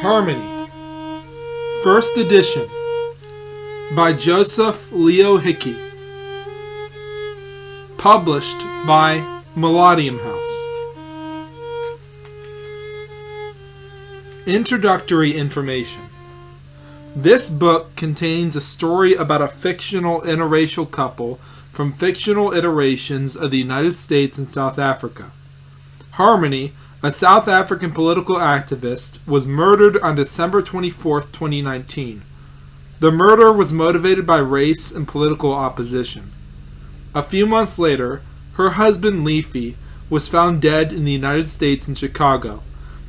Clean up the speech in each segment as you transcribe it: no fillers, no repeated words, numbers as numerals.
Harmonie, First Edition, by Joseph Leo Hickey, published by Melodium House. Introductory Information. This book contains a story about a fictional interracial couple from fictional iterations of the United States and South Africa. Harmonie, a South African political activist, was murdered on December 24, 2019. The murder was motivated by race and political opposition. A few months later, her husband Leafy was found dead in the United States in Chicago.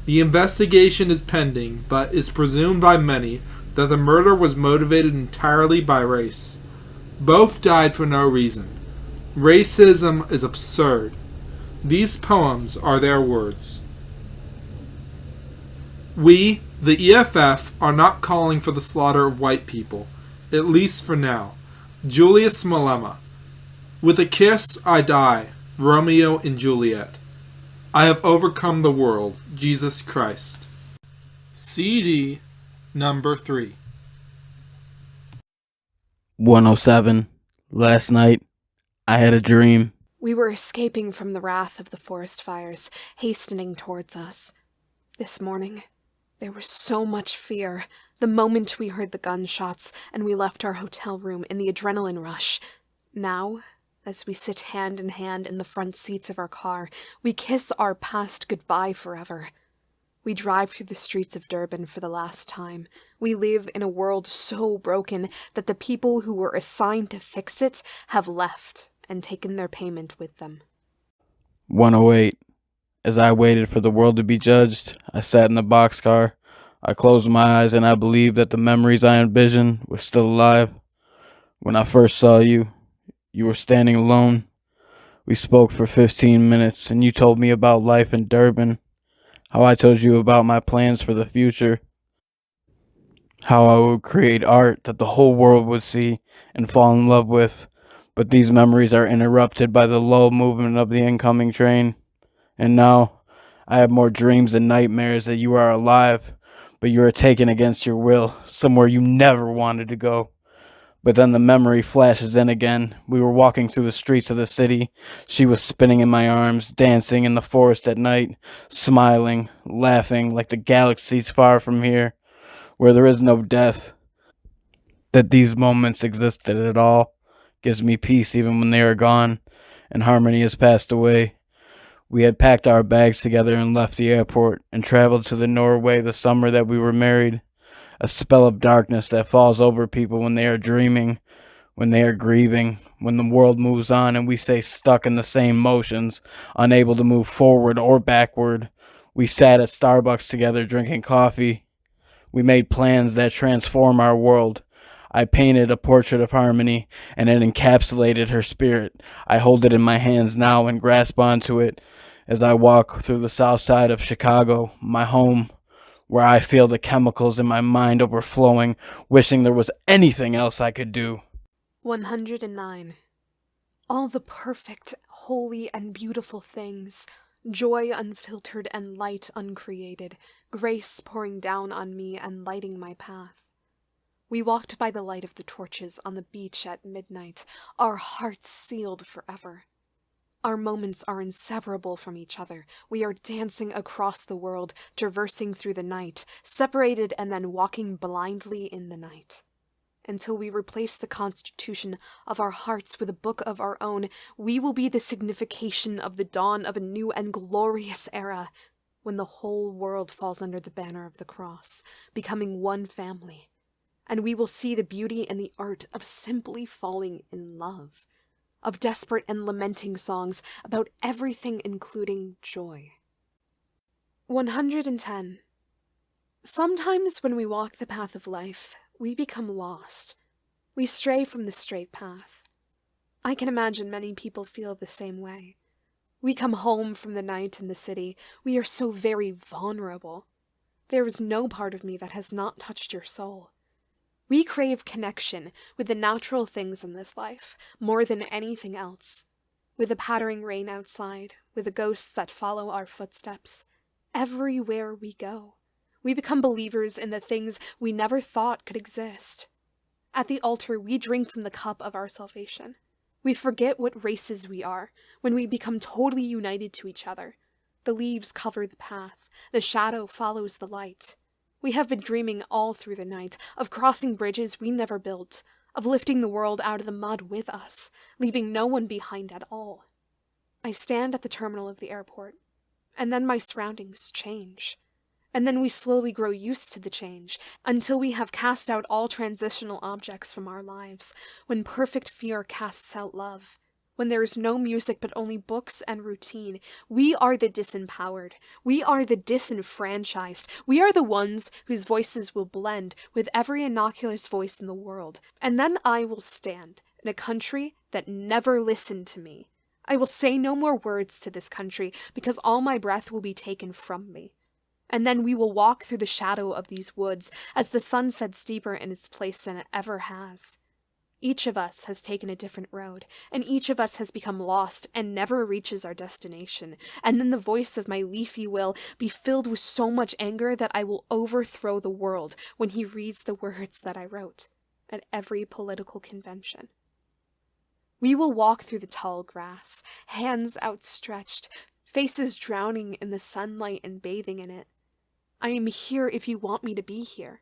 The investigation is pending, but is presumed by many that the murder was motivated entirely by race. Both died for no reason. Racism is absurd. These poems are their words. We, the EFF, are not calling for the slaughter of white people, at least for now. Julius Malema. With a kiss I die, Romeo and Juliet. I have overcome the world, Jesus Christ. CD number 3. 107. Last night, I had a dream. We were escaping from the wrath of the forest fires, hastening towards us. This morning, there was so much fear. The moment we heard the gunshots and we left our hotel room in the adrenaline rush. Now, as we sit hand in hand in the front seats of our car, we kiss our past goodbye forever. We drive through the streets of Durban for the last time. We live in a world so broken that the people who were assigned to fix it have left and taken their payment with them. 108. As I waited for the world to be judged, I sat in the boxcar. I closed my eyes and I believed that the memories I envisioned were still alive. When I first saw you, you were standing alone. We spoke for 15 minutes and you told me about life in Durban, how I told you about my plans for the future, how I would create art that the whole world would see and fall in love with. But these memories are interrupted by the low movement of the incoming train. And now, I have more dreams and nightmares that you are alive, but you are taken against your will, somewhere you never wanted to go. But then the memory flashes in again. We were walking through the streets of the city. She was spinning in my arms, dancing in the forest at night, smiling, laughing like the galaxies far from here, where there is no death. That these moments existed at all gives me peace even when they are gone, and Harmonie has passed away. We had packed our bags together and left the airport and traveled to the Norway the summer that we were married. A spell of darkness that falls over people when they are dreaming, when they are grieving, when the world moves on and we stay stuck in the same motions, unable to move forward or backward. We sat at Starbucks together drinking coffee. We made plans that transform our world. I painted a portrait of Harmonie, and it encapsulated her spirit. I hold it in my hands now and grasp onto it as I walk through the south side of Chicago, my home, where I feel the chemicals in my mind overflowing, wishing there was anything else I could do. 109. All the perfect, holy, and beautiful things, joy unfiltered and light uncreated, grace pouring down on me and lighting my path. We walked by the light of the torches on the beach at midnight, our hearts sealed forever. Our moments are inseparable from each other. We are dancing across the world, traversing through the night, separated and then walking blindly in the night. Until we replace the constitution of our hearts with a book of our own, we will be the signification of the dawn of a new and glorious era, when the whole world falls under the banner of the cross, becoming one family. And we will see the beauty and the art of simply falling in love, of desperate and lamenting songs about everything including joy. 110. Sometimes when we walk the path of life, we become lost. We stray from the straight path. I can imagine many people feel the same way. We come home from the night in the city. We are so very vulnerable. There is no part of me that has not touched your soul. We crave connection with the natural things in this life, more than anything else. With the pattering rain outside, with the ghosts that follow our footsteps. Everywhere we go, We become believers in the things we never thought could exist. At the altar, we drink from the cup of our salvation. We forget what races we are when we become totally united to each other. The leaves cover the path. The shadow follows the light. We have been dreaming all through the night of crossing bridges we never built, of lifting the world out of the mud with us, leaving no one behind at all. I stand at the terminal of the airport, and then my surroundings change. And then we slowly grow used to the change, until we have cast out all transitional objects from our lives, when perfect fear casts out love. When there is no music but only books and routine, we are the disempowered. We are the disenfranchised. We are the ones whose voices will blend with every innocuous voice in the world. And then I will stand in a country that never listened to me. I will say no more words to this country, because all my breath will be taken from me. And then we will walk through the shadow of these woods as the sun sets deeper in its place than it ever has. Each of us has taken a different road, and each of us has become lost and never reaches our destination. And then the voice of my leafy will be filled with so much anger that I will overthrow the world when he reads the words that I wrote at every political convention. We will walk through the tall grass, hands outstretched, faces drowning in the sunlight and bathing in it. I am here if you want me to be here,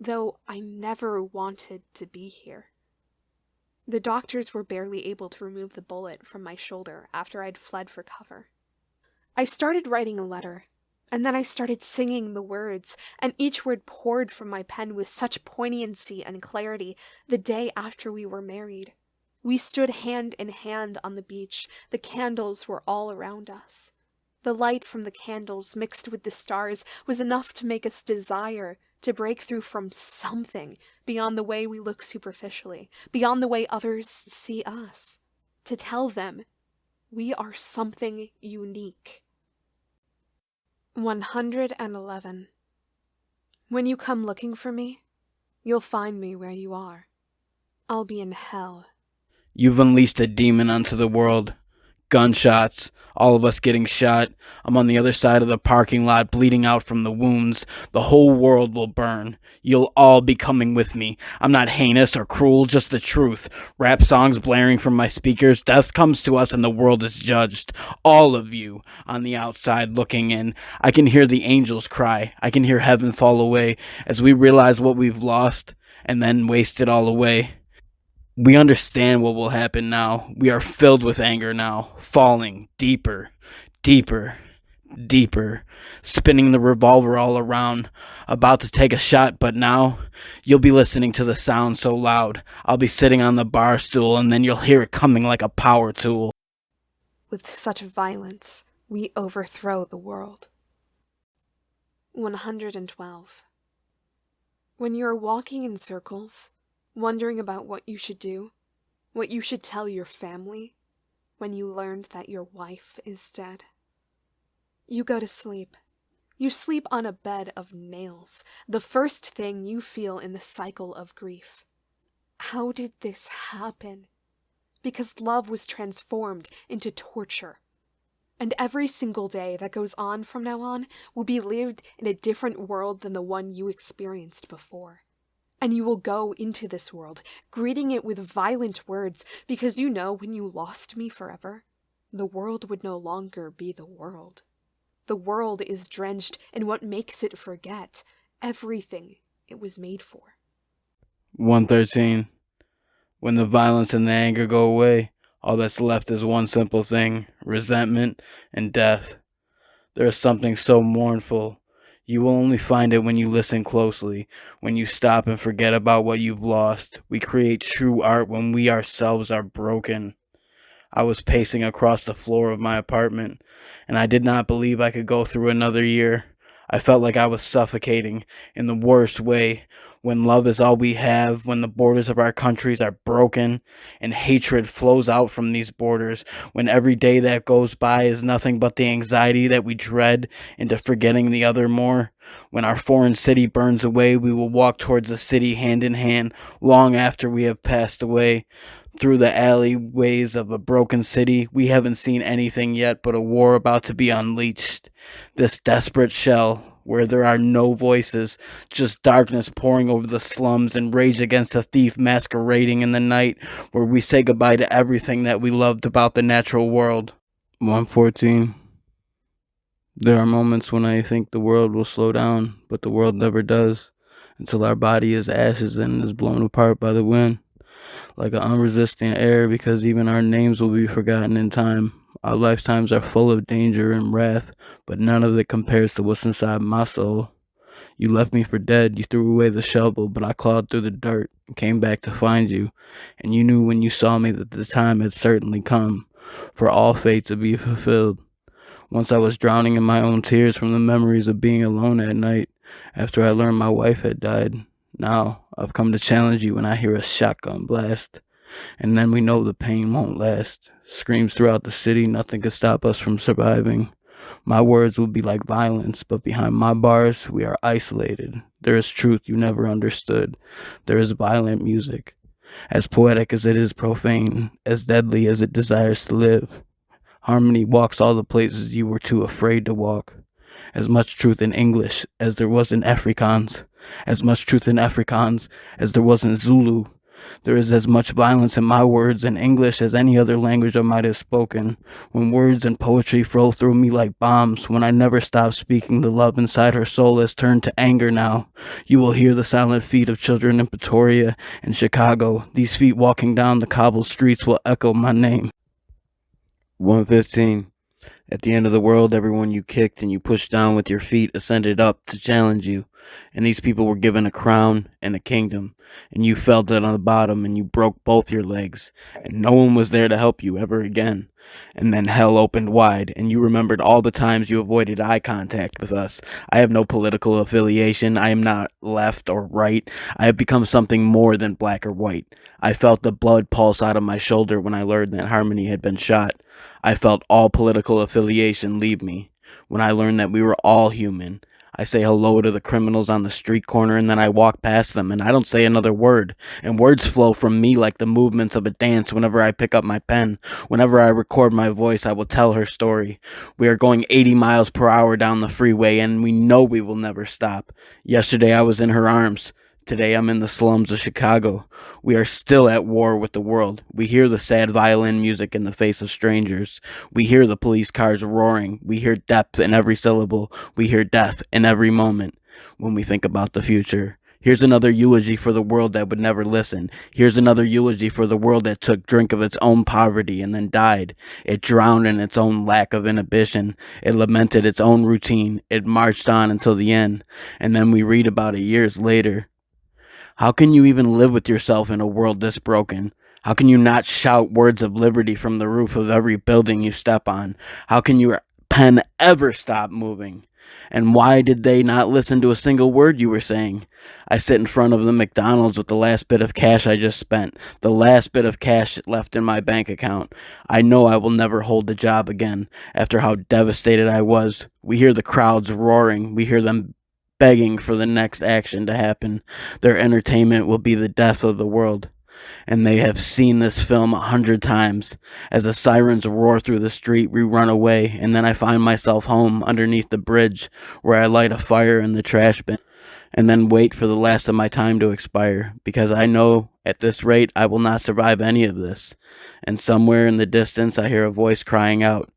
though I never wanted to be here. The doctors were barely able to remove the bullet from my shoulder after I'd fled for cover. I started writing a letter, and then I started singing the words, and each word poured from my pen with such poignancy and clarity the day after we were married. We stood hand in hand on the beach. The candles were all around us. The light from the candles mixed with the stars was enough to make us desire to break through from something beyond the way we look superficially, beyond the way others see us, to tell them we are something unique. 111. When you come looking for me, you'll find me where you are. I'll be in hell. You've unleashed a demon onto the world. Gunshots, all of us getting shot. I'm on the other side of the parking lot, bleeding out from the wounds. The whole world will burn. You'll all be coming with me. I'm not heinous or cruel, just the truth. Rap songs blaring from my speakers. Death comes to us and the world is judged. All of you on the outside looking in. I can hear the angels cry. I can hear heaven fall away as we realize what we've lost and then waste it all away. We understand what will happen now. We are filled with anger now, falling deeper, deeper, deeper, spinning the revolver all around, about to take a shot, but now you'll be listening to the sound so loud. I'll be sitting on the bar stool, and then you'll hear it coming like a power tool. With such violence, we overthrow the world. 112. When you are walking in circles, wondering about what you should do, what you should tell your family, when you learned that your wife is dead. You go to sleep. You sleep on a bed of nails, the first thing you feel in the cycle of grief. How did this happen? Because love was transformed into torture. And every single day that goes on from now on will be lived in a different world than the one you experienced before. And you will go into this world, greeting it with violent words, because you know when you lost me forever, the world would no longer be the world. The world is drenched in what makes it forget everything it was made for. 113. When the violence and the anger go away, all that's left is one simple thing: resentment and death. There is something so mournful. You will only find it when you listen closely, when you stop and forget about what you've lost. We create true art when we ourselves are broken. I was pacing across the floor of my apartment, and I did not believe I could go through another year. I felt like I was suffocating in the worst way. When love is all we have, when the borders of our countries are broken and hatred flows out from these borders, when every day that goes by is nothing but the anxiety that we dread into forgetting the other more. When our foreign city burns away, we will walk towards the city hand in hand long after we have passed away. Through the alleyways of a broken city, we haven't seen anything yet but a war about to be unleashed. This desperate shell where there are no voices, just darkness pouring over the slums and rage against a thief masquerading in the night, where we say goodbye to everything that we loved about the natural world. 114. There are moments when I think the world will slow down, but the world never does, until our body is ashes and is blown apart by the wind, like an unresisting air, because even our names will be forgotten in time. Our lifetimes are full of danger and wrath, but none of it compares to what's inside my soul. You left me for dead, you threw away the shovel, but I clawed through the dirt and came back to find you, and you knew when you saw me that the time had certainly come for all fate to be fulfilled. Once I was drowning in my own tears from the memories of being alone at night after I learned my wife had died. Now I've come to challenge you when I hear a shotgun blast. And then we know the pain won't last. Screams throughout the city, nothing could stop us from surviving. My words will be like violence, but behind my bars, we are isolated. There is truth you never understood. There is violent music, as poetic as it is profane, as deadly as it desires to live. Harmonie walks all the places you were too afraid to walk. As much truth in English as there was in Afrikaans. As much truth in Afrikaans as there was in Zulu. There is as much violence in my words in English as any other language I might have spoken. When words and poetry flow through me like bombs, when I never stop speaking, the love inside her soul has turned to anger now. You will hear the silent feet of children in Pretoria and Chicago. These feet walking down the cobbled streets will echo my name. 115. At the end of the world, everyone you kicked and you pushed down with your feet ascended up to challenge you. And these people were given a crown and a kingdom. And you felt it on the bottom and you broke both your legs. And no one was there to help you ever again. And then hell opened wide, and you remembered all the times you avoided eye contact with us. I have no political affiliation. I am not left or right. I have become something more than black or white. I felt the blood pulse out of my shoulder when I learned that Harmonie had been shot. I felt all political affiliation leave me when I learned that we were all human. I say hello to the criminals on the street corner, and then I walk past them, and I don't say another word. And words flow from me like the movements of a dance whenever I pick up my pen. Whenever I record my voice, I will tell her story. We are going 80 miles per hour down the freeway, and we know we will never stop. Yesterday I was in her arms. Today I'm in the slums of Chicago. We are still at war with the world. We hear the sad violin music in the face of strangers. We hear the police cars roaring. We hear depth in every syllable. We hear death in every moment. When we think about the future, here's another eulogy for the world that would never listen. Here's another eulogy for the world that took drink of its own poverty and then died. It drowned in its own lack of inhibition. It lamented its own routine. It marched on until the end. And then we read about it years later. How can you even live with yourself in a world this broken? How can you not shout words of liberty from the roof of every building you step on? How can your pen ever stop moving? And why did they not listen to a single word you were saying? I sit in front of the McDonald's with the last bit of cash I just spent, the last bit of cash left in my bank account. I know I will never hold a job again after how devastated I was. We hear the crowds roaring. We hear them begging for the next action to happen. Their entertainment will be the death of the world. And they have seen this film 100 times. As the sirens roar through the street, we run away, and then I find myself home underneath the bridge, where I light a fire in the trash bin, and then wait for the last of my time to expire, because I know at this rate I will not survive any of this. And somewhere in the distance I hear a voice crying out,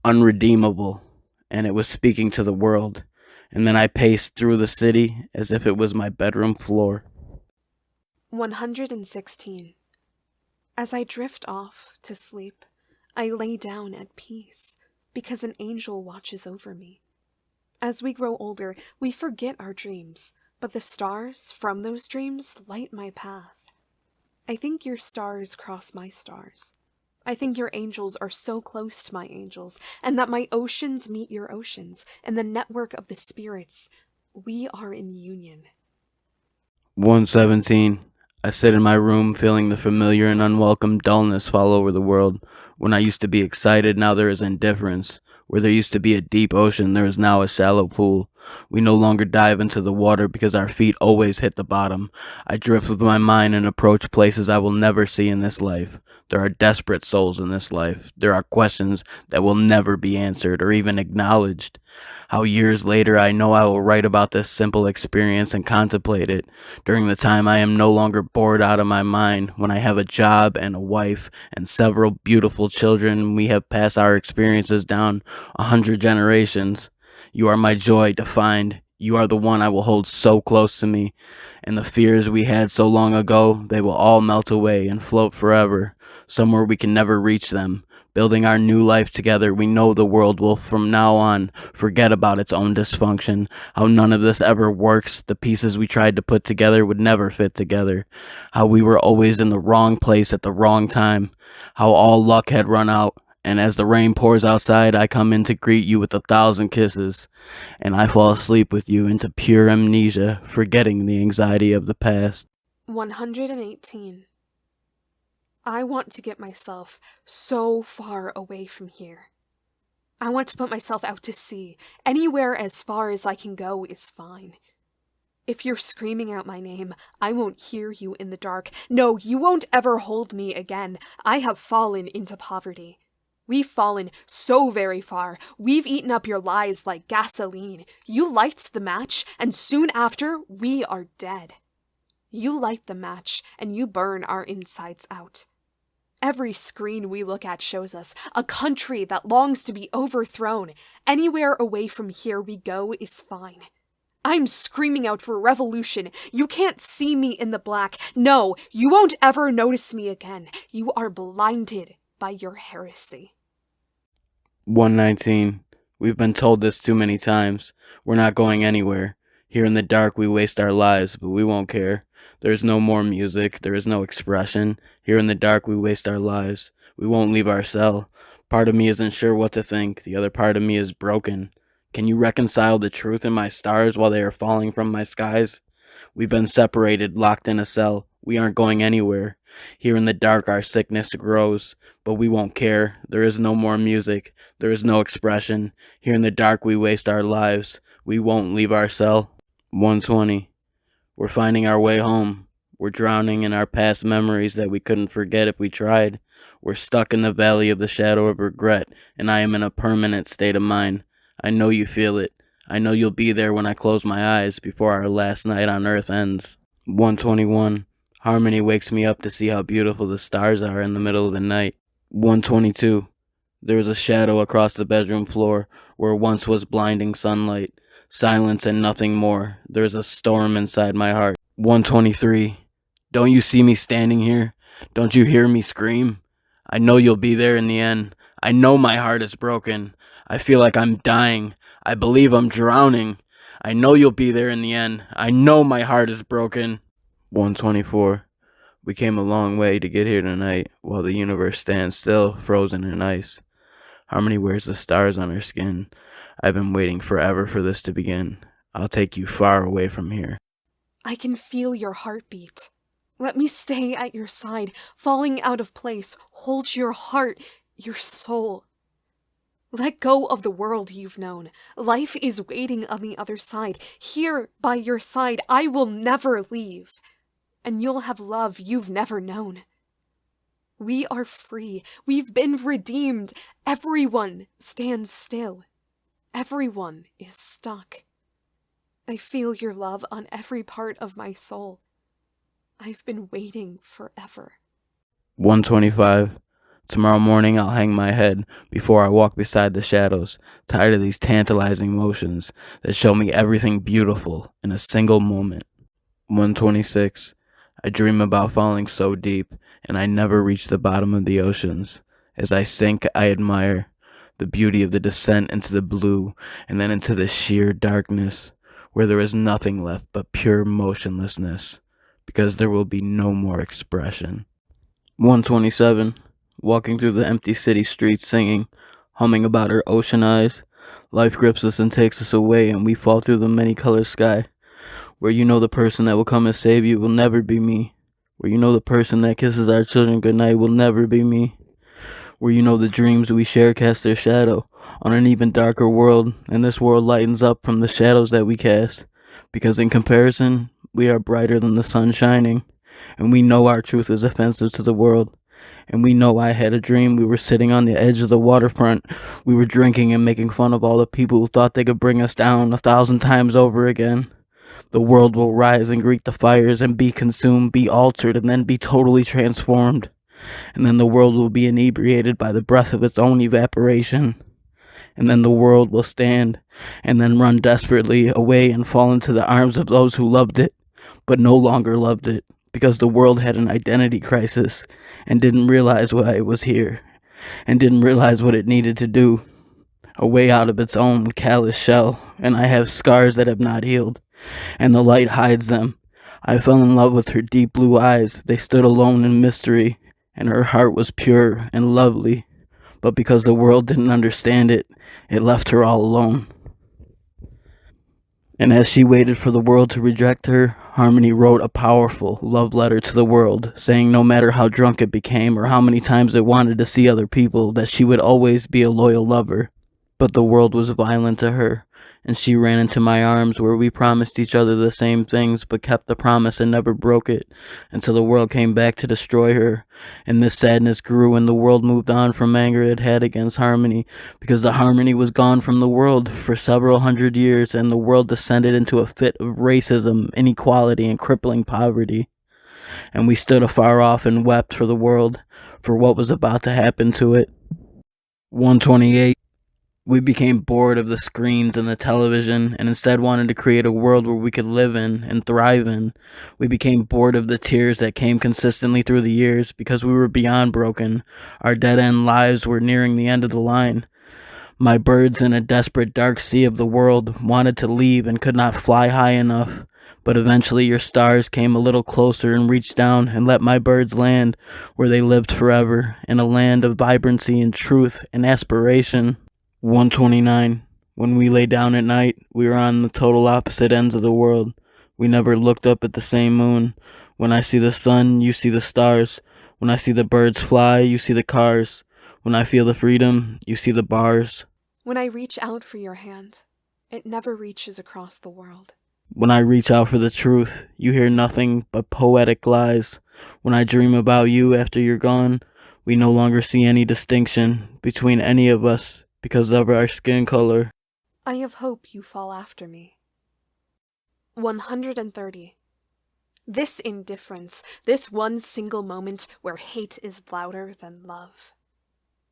"Unredeemable," and it was speaking to the world. And then I paced through the city as if it was my bedroom floor. 116. As I drift off to sleep, I lay down at peace, because an angel watches over me. As we grow older, we forget our dreams, but the stars from those dreams light my path. I think your stars cross my stars. I think your angels are so close to my angels, and that my oceans meet your oceans, and the network of the spirits, we are in union. 117. I sit in my room feeling the familiar and unwelcome dullness fall over the world. When I used to be excited, now there is indifference. Where there used to be a deep ocean, there is now a shallow pool. We no longer dive into the water because our feet always hit the bottom. I drift with my mind and approach places I will never see in this life. There are desperate souls in this life. There are questions that will never be answered or even acknowledged. How years later I know I will write about this simple experience and contemplate it during the time I am no longer bored out of my mind, when I have a job and a wife and several beautiful children. We have passed our experiences down 100 generations. You are my joy to find. You are the one I will hold so close to me. And the fears we had so long ago, they will all melt away and float forever, somewhere we can never reach them. Building our new life together, we know the world will from now on forget about its own dysfunction, how none of this ever works, the pieces we tried to put together would never fit together, how we were always in the wrong place at the wrong time, how all luck had run out, and as the rain pours outside, I come in to greet you with 1,000 kisses, and I fall asleep with you into pure amnesia, forgetting the anxiety of the past. 118. I want to get myself so far away from here. I want to put myself out to sea. Anywhere as far as I can go is fine. If you're screaming out my name, I won't hear you in the dark. No, you won't ever hold me again. I have fallen into poverty. We've fallen so very far. We've eaten up your lies like gasoline. You light the match, and soon after, we are dead. You light the match, and you burn our insides out. Every screen we look at shows us a country that longs to be overthrown. Anywhere away from here we go is fine. I'm screaming out for revolution. You can't see me in the black. No, you won't ever notice me again. You are blinded by your heresy. 119. We've been told this too many times. We're not going anywhere. Here in the dark we waste our lives, but we won't care. There is no more music. There is no expression. Here in the dark we waste our lives. We won't leave our cell. Part of me isn't sure what to think. The other part of me is broken. Can you reconcile the truth in my stars while they are falling from my skies? We've been separated, locked in a cell. We aren't going anywhere. Here in the dark our sickness grows, but we won't care. There is no more music. There is no expression. Here in the dark we waste our lives. We won't leave our cell. 120. We're finding our way home. We're drowning in our past memories that we couldn't forget if we tried. We're stuck in the valley of the shadow of regret, and I am in a permanent state of mind. I know you feel it. I know you'll be there when I close my eyes before our last night on earth ends. 121. Harmonie wakes me up to see how beautiful the stars are in the middle of the night. 122. There is a shadow across the bedroom floor where once was blinding sunlight. Silence and nothing more. There is a storm inside my heart. 123. Don't you see me standing here? Don't you hear me scream? I know you'll be there in the end. I know my heart is broken. I feel like I'm dying. I believe I'm drowning. I know you'll be there in the end. I know my heart is broken. 124. We came a long way to get here tonight, while the universe stands still, frozen in ice. Harmonie wears the stars on her skin. I've been waiting forever for this to begin. I'll take you far away from here. I can feel your heartbeat. Let me stay at your side, falling out of place. Hold your heart, your soul. Let go of the world you've known. Life is waiting on the other side. Here, by your side, I will never leave. And you'll have love you've never known. We are free. We've been redeemed. Everyone stands still. Everyone is stuck. I feel your love on every part of my soul. I've been waiting forever. 125. Tomorrow morning I'll hang my head before I walk beside the shadows, tired of these tantalizing motions that show me everything beautiful in a single moment. 126. I dream about falling so deep, and I never reach the bottom of the oceans. As I sink, I admire the beauty of the descent into the blue, and then into the sheer darkness, where there is nothing left but pure motionlessness, because there will be no more expression. 127. Walking through the empty city streets singing, humming about her ocean eyes. Life grips us and takes us away, and we fall through the many-colored sky, where you know the person that will come and save you will never be me, where you know the person that kisses our children goodnight will never be me, where you know the dreams we share cast their shadow on an even darker world, and this world lightens up from the shadows that we cast, because in comparison, we are brighter than the sun shining, and we know our truth is offensive to the world. And we know I had a dream. We were sitting on the edge of the waterfront. We were drinking and making fun of all the people who thought they could bring us down 1,000 times over again. The world will rise and greet the fires and be consumed, be altered, and then be totally transformed. And then the world will be inebriated by the breath of its own evaporation. And then the world will stand and then run desperately away and fall into the arms of those who loved it, but no longer loved it, because the world had an identity crisis and didn't realize why it was here, and didn't realize what it needed to do. A way out of its own callous shell, and I have scars that have not healed, and the light hides them. I fell in love with her deep blue eyes. They stood alone in mystery, and her heart was pure and lovely. But because the world didn't understand it, it left her all alone. And as she waited for the world to reject her, Harmonie wrote a powerful love letter to the world, saying no matter how drunk it became or how many times it wanted to see other people, that she would always be a loyal lover. But the world was violent to her, and she ran into my arms where we promised each other the same things but kept the promise and never broke it, until the world came back to destroy her. And this sadness grew, and the world moved on from anger it had against Harmonie, because the harmony was gone from the world for several hundred years, and the world descended into a fit of racism, inequality, and crippling poverty. And we stood afar off and wept for the world, for what was about to happen to it. 128. We became bored of the screens and the television, and instead wanted to create a world where we could live in and thrive in. We became bored of the tears that came consistently through the years, because we were beyond broken. Our dead-end lives were nearing the end of the line. My birds, in a desperate dark sea of the world, wanted to leave and could not fly high enough. But eventually your stars came a little closer and reached down and let my birds land where they lived forever, in a land of vibrancy and truth and aspiration. 129. When we lay down at night, we were on the total opposite ends of the world. We never looked up at the same moon. When I see the sun, you see the stars. When I see the birds fly, you see the cars. When I feel the freedom, you see the bars. When I reach out for your hand, it never reaches across the world. When I reach out for the truth, you hear nothing but poetic lies. When I dream about you after you're gone, we no longer see any distinction between any of us because of our skin color. I have hope you fall after me. 130. This indifference, this one single moment where hate is louder than love.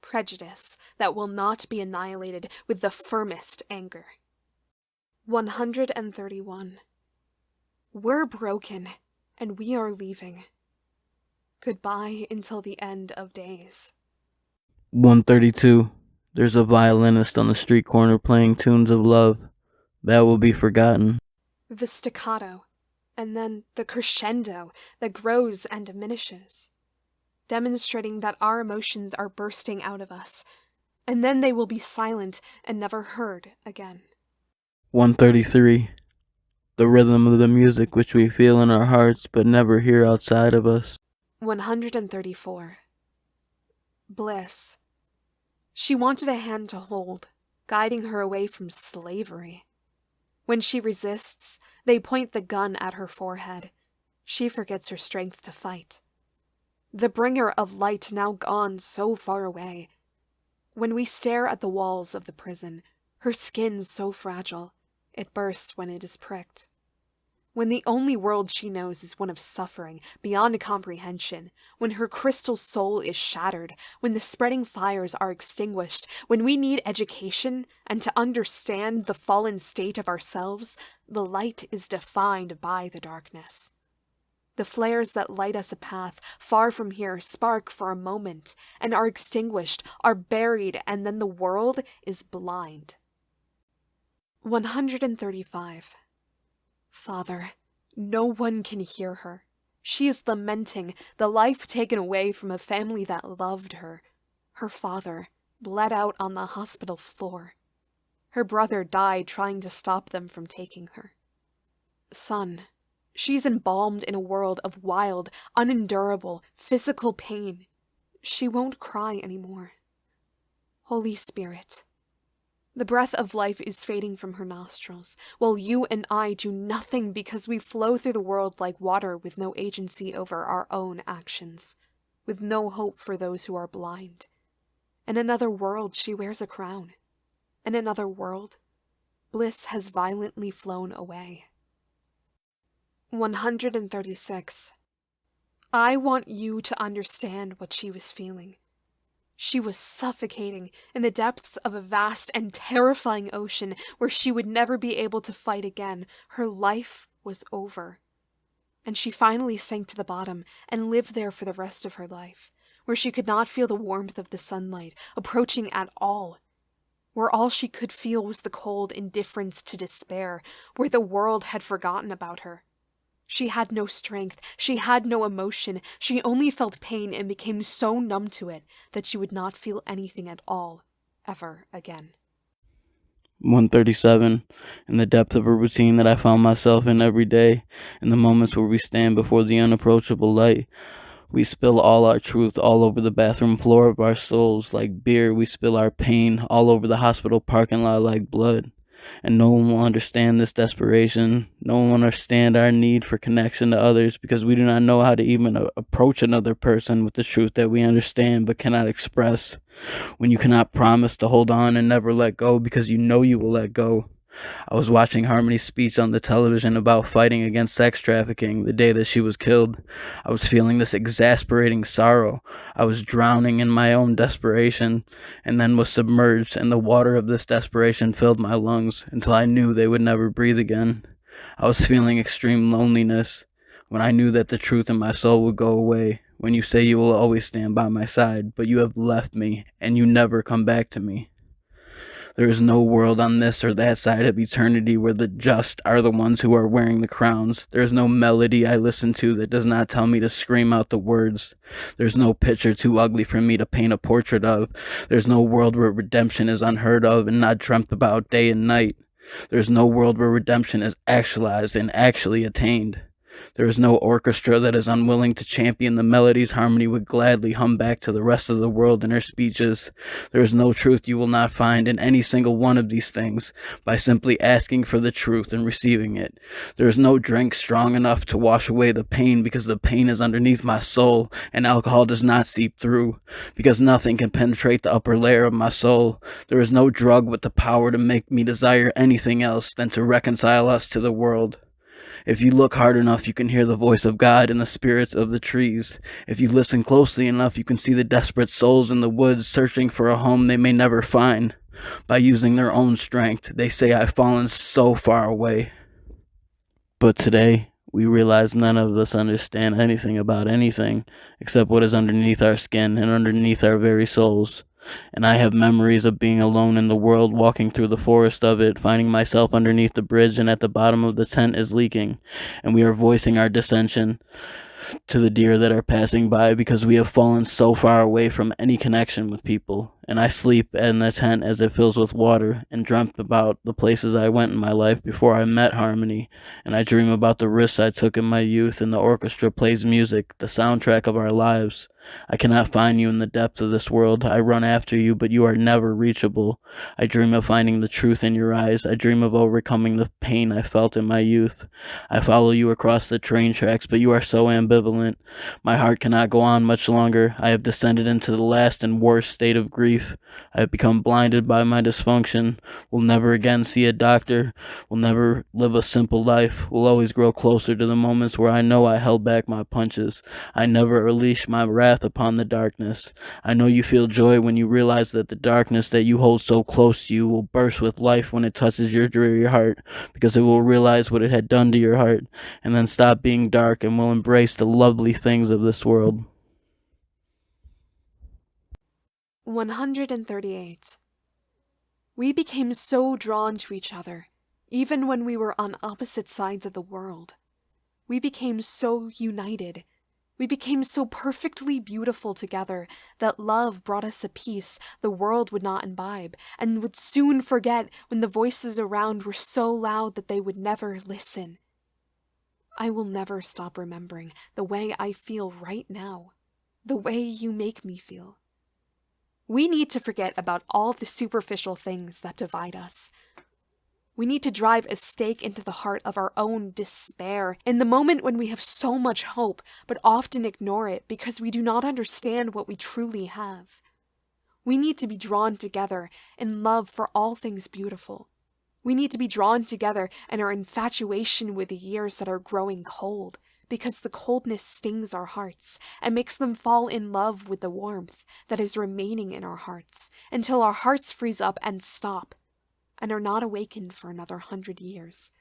Prejudice that will not be annihilated with the firmest anger. 131. We're broken, and we are leaving. Goodbye until the end of days. 132. There's a violinist on the street corner playing tunes of love. That will be forgotten. The staccato, and then the crescendo that grows and diminishes, demonstrating that our emotions are bursting out of us, and then they will be silent and never heard again. 133. The rhythm of the music which we feel in our hearts but never hear outside of us. 134. Bliss. She wanted a hand to hold, guiding her away from slavery. When she resists, they point the gun at her forehead. She forgets her strength to fight. The bringer of light now gone so far away. When we stare at the walls of the prison, her skin so fragile, it bursts when it is pricked. When the only world she knows is one of suffering beyond comprehension, when her crystal soul is shattered, when the spreading fires are extinguished, when we need education and to understand the fallen state of ourselves, the light is defined by the darkness. The flares that light us a path far from here spark for a moment and are extinguished, are buried, and then the world is blind. 135. Father, no one can hear her. She is lamenting the life taken away from a family that loved her. Her father bled out on the hospital floor. Her brother died trying to stop them from taking her. Son, she's embalmed in a world of wild, unendurable, physical pain. She won't cry anymore. Holy Spirit, The breath of life is fading from her nostrils, while you and I do nothing because we flow through the world like water with no agency over our own actions, with no hope for those who are blind. In another world, she wears a crown. In another world, bliss has violently flown away. 136. I want you to understand what she was feeling. She was suffocating in the depths of a vast and terrifying ocean where she would never be able to fight again. Her life was over. And she finally sank to the bottom and lived there for the rest of her life, where she could not feel the warmth of the sunlight approaching at all, where all she could feel was the cold indifference to despair, where the world had forgotten about her. She had no strength, she had no emotion, she only felt pain and became so numb to it that she would not feel anything at all, ever again. 137. In the depth of a routine that I found myself in every day, in the moments where we stand before the unapproachable light, we spill all our truth all over the bathroom floor of our souls like beer. We spill our pain all over the hospital parking lot like blood. And no one will understand this desperation. No one will understand our need for connection to others because we do not know how to even approach another person with the truth that we understand but cannot express. When you cannot promise to hold on and never let go because you know you will let go. I was watching Harmonie's speech on the television about fighting against sex trafficking the day that she was killed. I was feeling this exasperating sorrow. I was drowning in my own desperation and then was submerged, and the water of this desperation filled my lungs until I knew they would never breathe again. I was feeling extreme loneliness when I knew that the truth in my soul would go away. When you say you will always stand by my side, but you have left me and you never come back to me. There is no world on this or that side of eternity where the just are the ones who are wearing the crowns. There is no melody I listen to that does not tell me to scream out the words. There's no picture too ugly for me to paint a portrait of. There's no world where redemption is unheard of and not dreamt about day and night. There's no world where redemption is actualized and actually attained. There is no orchestra that is unwilling to champion the melodies Harmonie would gladly hum back to the rest of the world in her speeches. There is no truth you will not find in any single one of these things by simply asking for the truth and receiving it. There is no drink strong enough to wash away the pain because the pain is underneath my soul and alcohol does not seep through because nothing can penetrate the upper layer of my soul. There is no drug with the power to make me desire anything else than to reconcile us to the world. If you look hard enough, you can hear the voice of God in the spirits of the trees. If you listen closely enough, you can see the desperate souls in the woods searching for a home they may never find. By using their own strength, they say I've fallen so far away. But today, we realize none of us understand anything about anything except what is underneath our skin and underneath our very souls. And I have memories of being alone in the world, walking through the forest of it, finding myself underneath the bridge and at the bottom of the tent is leaking, and we are voicing our dissension to the deer that are passing by because we have fallen so far away from any connection with people. And I sleep in the tent as it fills with water and dreamt about the places I went in my life before I met Harmonie. And I dream about the risks I took in my youth, and the orchestra plays music, the soundtrack of our lives. I cannot find you in the depths of this world. I run after you, but you are never reachable. I dream of finding the truth in your eyes. I dream of overcoming the pain I felt in my youth. I follow you across the train tracks, but you are so ambivalent. My heart cannot go on much longer. I have descended into the last and worst state of grief. I have become blinded by my dysfunction. Will never again see a doctor. Will never live a simple life. Will always grow closer to the moments where I know I held back my punches. I never unleash my wrath upon the darkness. I know you feel joy when you realize that the darkness that you hold so close to you will burst with life when it touches your dreary heart, because it will realize what it had done to your heart, and then stop being dark and will embrace the lovely things of this world. 138. We became so drawn to each other, even when we were on opposite sides of the world. We became so united. We became so perfectly beautiful together that love brought us a peace the world would not imbibe, and would soon forget when the voices around were so loud that they would never listen. I will never stop remembering the way I feel right now, the way you make me feel. We need to forget about all the superficial things that divide us. We need to drive a stake into the heart of our own despair in the moment when we have so much hope, but often ignore it because we do not understand what we truly have. We need to be drawn together in love for all things beautiful. We need to be drawn together in our infatuation with the years that are growing cold, because the coldness stings our hearts and makes them fall in love with the warmth that is remaining in our hearts until our hearts freeze up and stop, and are not awakened for another 100 years,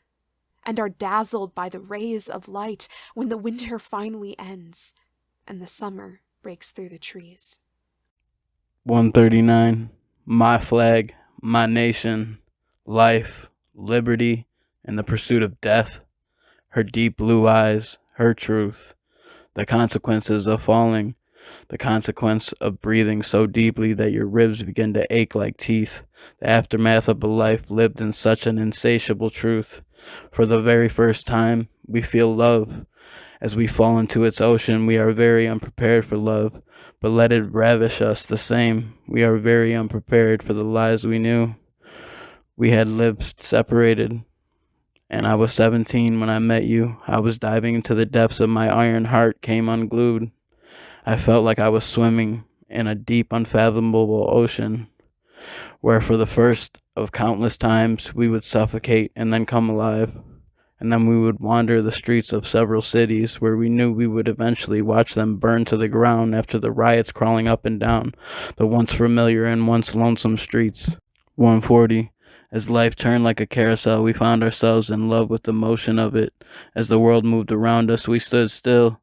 and are dazzled by the rays of light when the winter finally ends and the summer breaks through the trees. 139. My flag, my nation, life, liberty, and the pursuit of death. Her deep blue eyes, her truth. The consequences of falling. The consequence of breathing so deeply that your ribs begin to ache like teeth. The aftermath of a life lived in such an insatiable truth. For the very first time, we feel love. As we fall into its ocean, we are very unprepared for love, but let it ravish us the same. We are very unprepared for the lies we knew. We had lived separated, and I was 17 when I met you. I was diving into the depths of my iron heart came unglued. I felt like I was swimming in a deep, unfathomable ocean, where for the first of countless times we would suffocate and then come alive. And then we would wander the streets of several cities where we knew we would eventually watch them burn to the ground after the riots crawling up and down the once familiar and once lonesome streets. 140. As life turned like a carousel, we found ourselves in love with the motion of it. As the world moved around us, we stood still,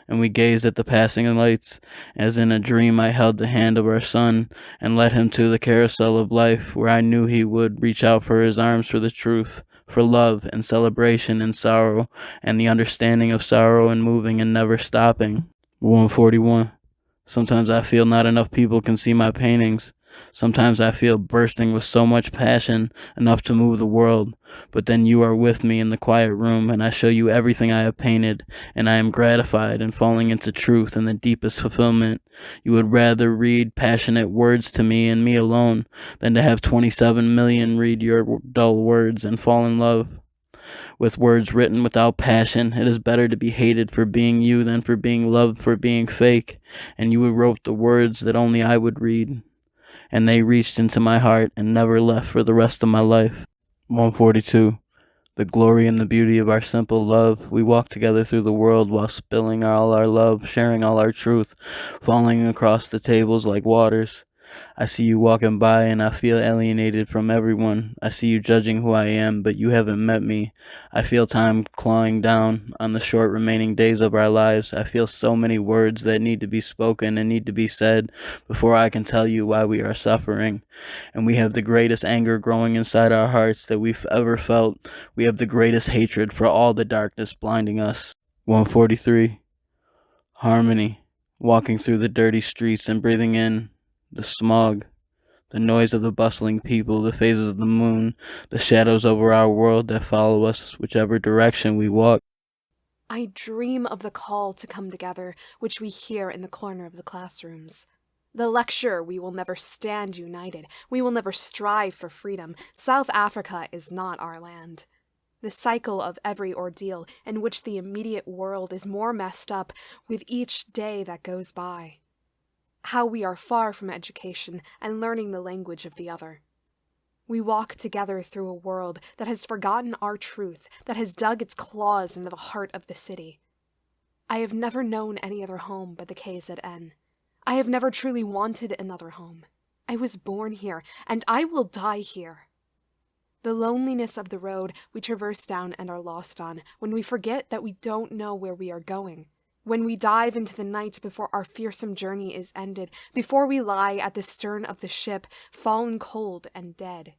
and we gazed at the passing lights. As in a dream, I held the hand of our son and led him to the carousel of life, where I knew he would reach out for his arms for the truth, for love and celebration and sorrow, and the understanding of sorrow and moving and never stopping. 141. Sometimes I feel not enough people can see my paintings. Sometimes I feel bursting with so much passion, enough to move the world. But then you are with me in the quiet room, and I show you everything I have painted, and I am gratified and falling into truth and the deepest fulfillment. You would rather read passionate words to me and me alone than to have 27 million read your dull words and fall in love with words written without passion. It is better to be hated for being you than for being loved for being fake. And you wrote the words that only I would read, and they reached into my heart and never left for the rest of my life. 142. The glory and the beauty of our simple love. We walk together through the world while spilling all our love, sharing all our truth, falling across the tables like waters. I see you walking by and I feel alienated from everyone. I see you judging who I am, but you haven't met me. I feel time clawing down on the short remaining days of our lives. I feel so many words that need to be spoken and need to be said before I can tell you why we are suffering. And we have the greatest anger growing inside our hearts that we've ever felt. We have the greatest hatred for all the darkness blinding us. 143. Harmonie. Walking through the dirty streets and breathing in the smog, the noise of the bustling people, the phases of the moon, the shadows over our world that follow us whichever direction we walk. I dream of the call to come together, which we hear in the corner of the classrooms. The lecture, we will never stand united. We will never strive for freedom. South Africa is not our land. The cycle of every ordeal in which the immediate world is more messed up with each day that goes by. How we are far from education and learning the language of the other. We walk together through a world that has forgotten our truth, that has dug its claws into the heart of the city. I have never known any other home but the KZN. I have never truly wanted another home. I was born here, and I will die here. The loneliness of the road we traverse down and are lost on, when we forget that we don't know where we are going. When we dive into the night before our fearsome journey is ended, before we lie at the stern of the ship, fallen cold and dead.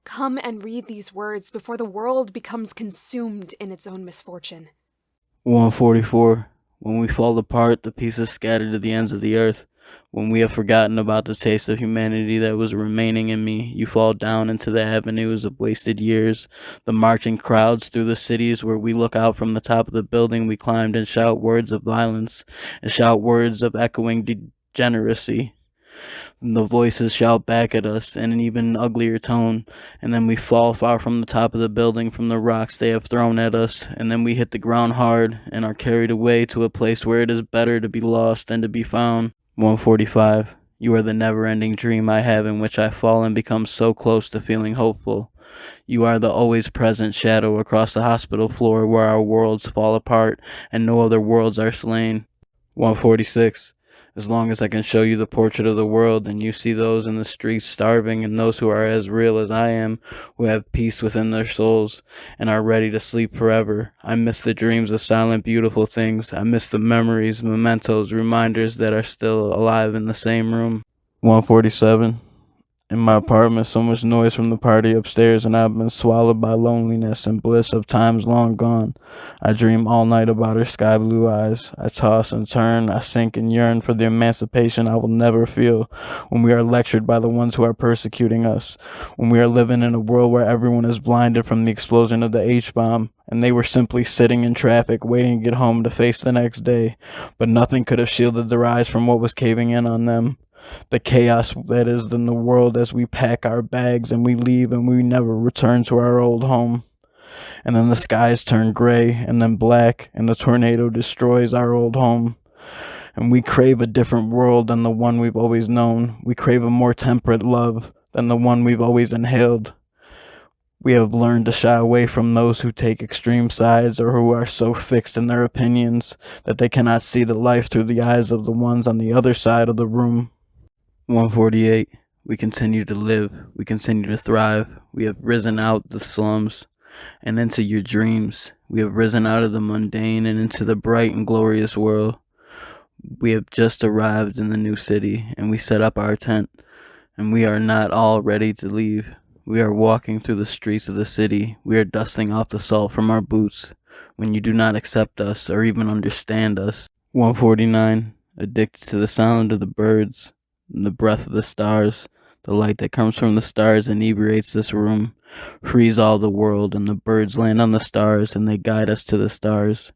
Come and read these words before the world becomes consumed in its own misfortune. 144. When we fall apart, the pieces scatter to the ends of the earth. When we have forgotten about the taste of humanity that was remaining in me, you fall down into the avenues of wasted years, the marching crowds through the cities where we look out from the top of the building we climbed and shout words of violence, and shout words of echoing degeneracy. And the voices shout back at us in an even uglier tone, and then we fall far from the top of the building from the rocks they have thrown at us, and then we hit the ground hard and are carried away to a place where it is better to be lost than to be found. 145. You are the never-ending dream I have in which I fall and become so close to feeling hopeful. You are the always present shadow across the hospital floor where our worlds fall apart and no other worlds are slain. 146. As long as I can show you the portrait of the world and you see those in the streets starving and those who are as real as I am, who have peace within their souls and are ready to sleep forever. I miss the dreams of silent, beautiful things. I miss the memories, mementos, reminders that are still alive in the same room. 147. In my apartment, so much noise from the party upstairs, and I've been swallowed by loneliness and bliss of times long gone. I dream all night about her sky blue eyes. I toss and turn, I sink and yearn for the emancipation I will never feel when we are lectured by the ones who are persecuting us, when we are living in a world where everyone is blinded from the explosion of the H-bomb, and they were simply sitting in traffic waiting to get home to face the next day, but nothing could have shielded their eyes from what was caving in on them. The chaos that is in the world as we pack our bags and we leave and we never return to our old home. And then the skies turn gray and then black and the tornado destroys our old home. And we crave a different world than the one we've always known. We crave a more temperate love than the one we've always inhaled. We have learned to shy away from those who take extreme sides or who are so fixed in their opinions that they cannot see the life through the eyes of the ones on the other side of the room. 148. We continue to live. We continue to thrive. We have risen out the slums and into your dreams. We have risen out of the mundane and into the bright and glorious world. We have just arrived in the new city, and we set up our tent, and we are not all ready to leave. We are walking through the streets of the city. We are dusting off the salt from our boots when you do not accept us or even understand us. 149. Addicted to the sound of the birds, the breath of the stars, the light that comes from the stars inebriates this room, frees all the world, and the birds land on the stars, and they guide us to the stars,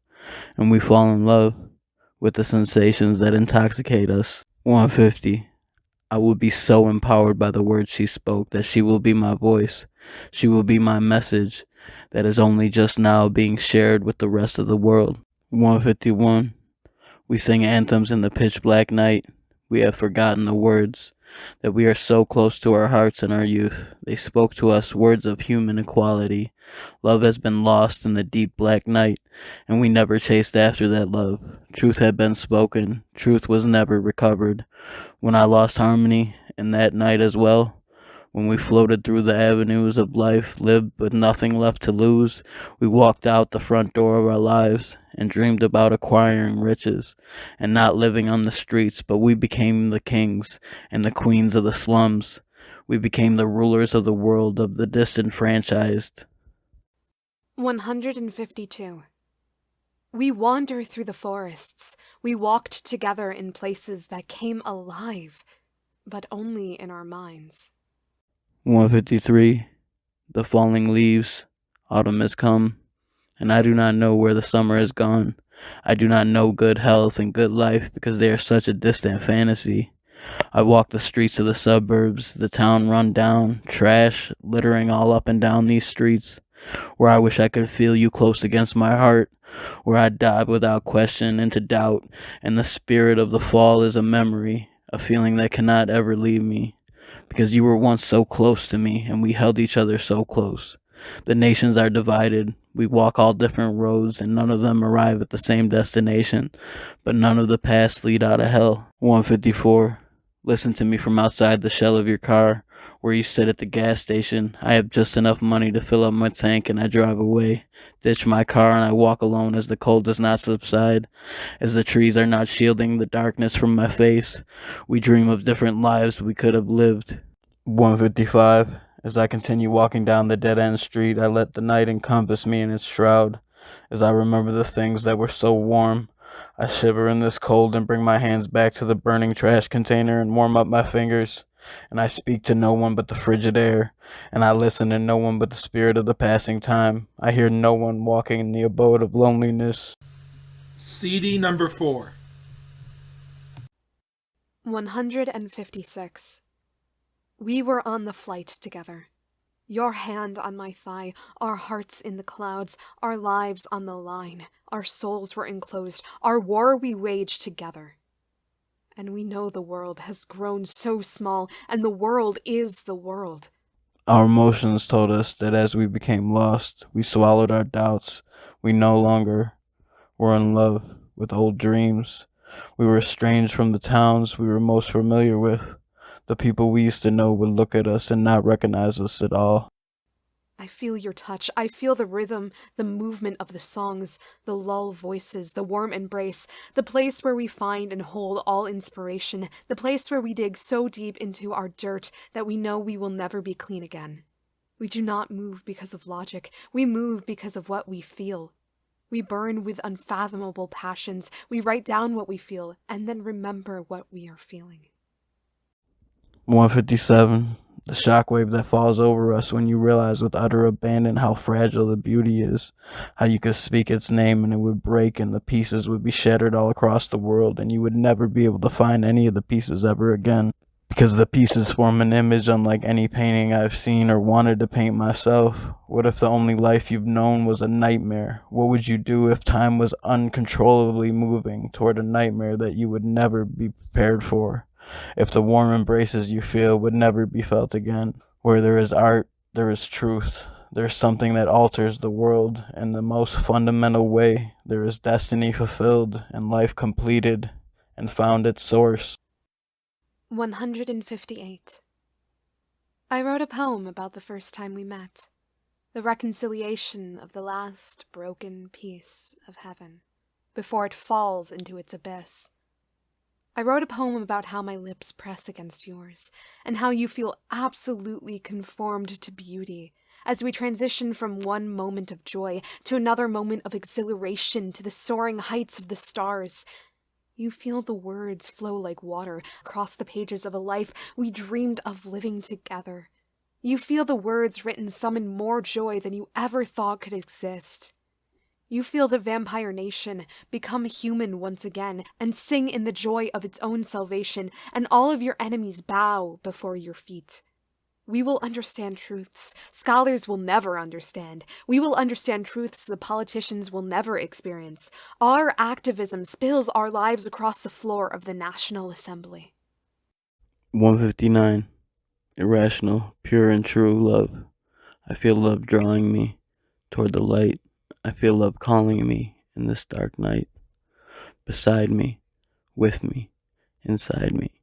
and we fall in love with the sensations that intoxicate us. 150. I will be so empowered by the words she spoke that she will be my voice. She will be my message that is only just now being shared with the rest of the world. 151. We sing anthems in the pitch black night. We have forgotten the words, that we are so close to our hearts in our youth. They spoke to us words of human equality. Love has been lost in the deep black night, and we never chased after that love. Truth had been spoken. Truth was never recovered. When I lost Harmonie, and that night as well, when we floated through the avenues of life, lived with nothing left to lose, we walked out the front door of our lives and dreamed about acquiring riches and not living on the streets, but we became the kings and the queens of the slums. We became the rulers of the world of the disenfranchised. 152. We wander through the forests. We walked together in places that came alive, but only in our minds. 153. The falling leaves. Autumn has come, and I do not know where the summer has gone. I do not know good health and good life because they are such a distant fantasy. I walk the streets of the suburbs, the town run down, trash littering all up and down these streets, where I wish I could feel you close against my heart, where I dive without question into doubt, and the spirit of the fall is a memory, a feeling that cannot ever leave me. Because you were once so close to me, and we held each other so close. The nations are divided. We walk all different roads, and none of them arrive at the same destination, but none of the paths lead out of hell. 154. Listen to me from outside the shell of your car, where you sit at the gas station. I have just enough money to fill up my tank, and I drive away. Ditch my car, and I walk alone as the cold does not subside, as the trees are not shielding the darkness from my face. We dream of different lives we could have lived. 155. As I continue walking down the dead-end street, I let the night encompass me in its shroud. As I remember the things that were so warm, I shiver in this cold and bring my hands back to the burning trash container and warm up my fingers. And I speak to no one but the frigid air, and I listen to no one but the spirit of the passing time. I hear no one walking in the abode of loneliness. CD number 4. 156. We were on the flight together. Your hand on my thigh, our hearts in the clouds, our lives on the line, our souls were enclosed, our war we waged together. And we know the world has grown so small, and the world is the world. Our emotions told us that as we became lost, we swallowed our doubts. We no longer were in love with old dreams. We were estranged from the towns we were most familiar with. The people we used to know would look at us and not recognize us at all. I feel your touch. I feel the rhythm, the movement of the songs, the lull voices, the warm embrace, the place where we find and hold all inspiration, the place where we dig so deep into our dirt that we know we will never be clean again. We do not move because of logic. We move because of what we feel. We burn with unfathomable passions. We write down what we feel and then remember what we are feeling. 157. The shockwave that falls over us when you realize with utter abandon how fragile the beauty is, how you could speak its name and it would break and the pieces would be shattered all across the world and you would never be able to find any of the pieces ever again. Because the pieces form an image unlike any painting I've seen or wanted to paint myself. What if the only life you've known was a nightmare? What would you do if time was uncontrollably moving toward a nightmare that you would never be prepared for? If the warm embraces you feel would never be felt again. Where there is art, there is truth. There's something that alters the world in the most fundamental way. There is destiny fulfilled and life completed and found its source. 158. I wrote a poem about the first time we met, the reconciliation of the last broken piece of heaven, before it falls into its abyss. I wrote a poem about how my lips press against yours, and how you feel absolutely conformed to beauty, as we transition from one moment of joy to another moment of exhilaration to the soaring heights of the stars. You feel the words flow like water across the pages of a life we dreamed of living together. You feel the words written summon more joy than you ever thought could exist. You feel the vampire nation become human once again and sing in the joy of its own salvation, and all of your enemies bow before your feet. We will understand truths scholars will never understand. We will understand truths the politicians will never experience. Our activism spills our lives across the floor of the National Assembly. 159. Irrational, pure and true love. I feel love drawing me toward the light. I feel love calling me in this dark night. Beside me, with me, inside me,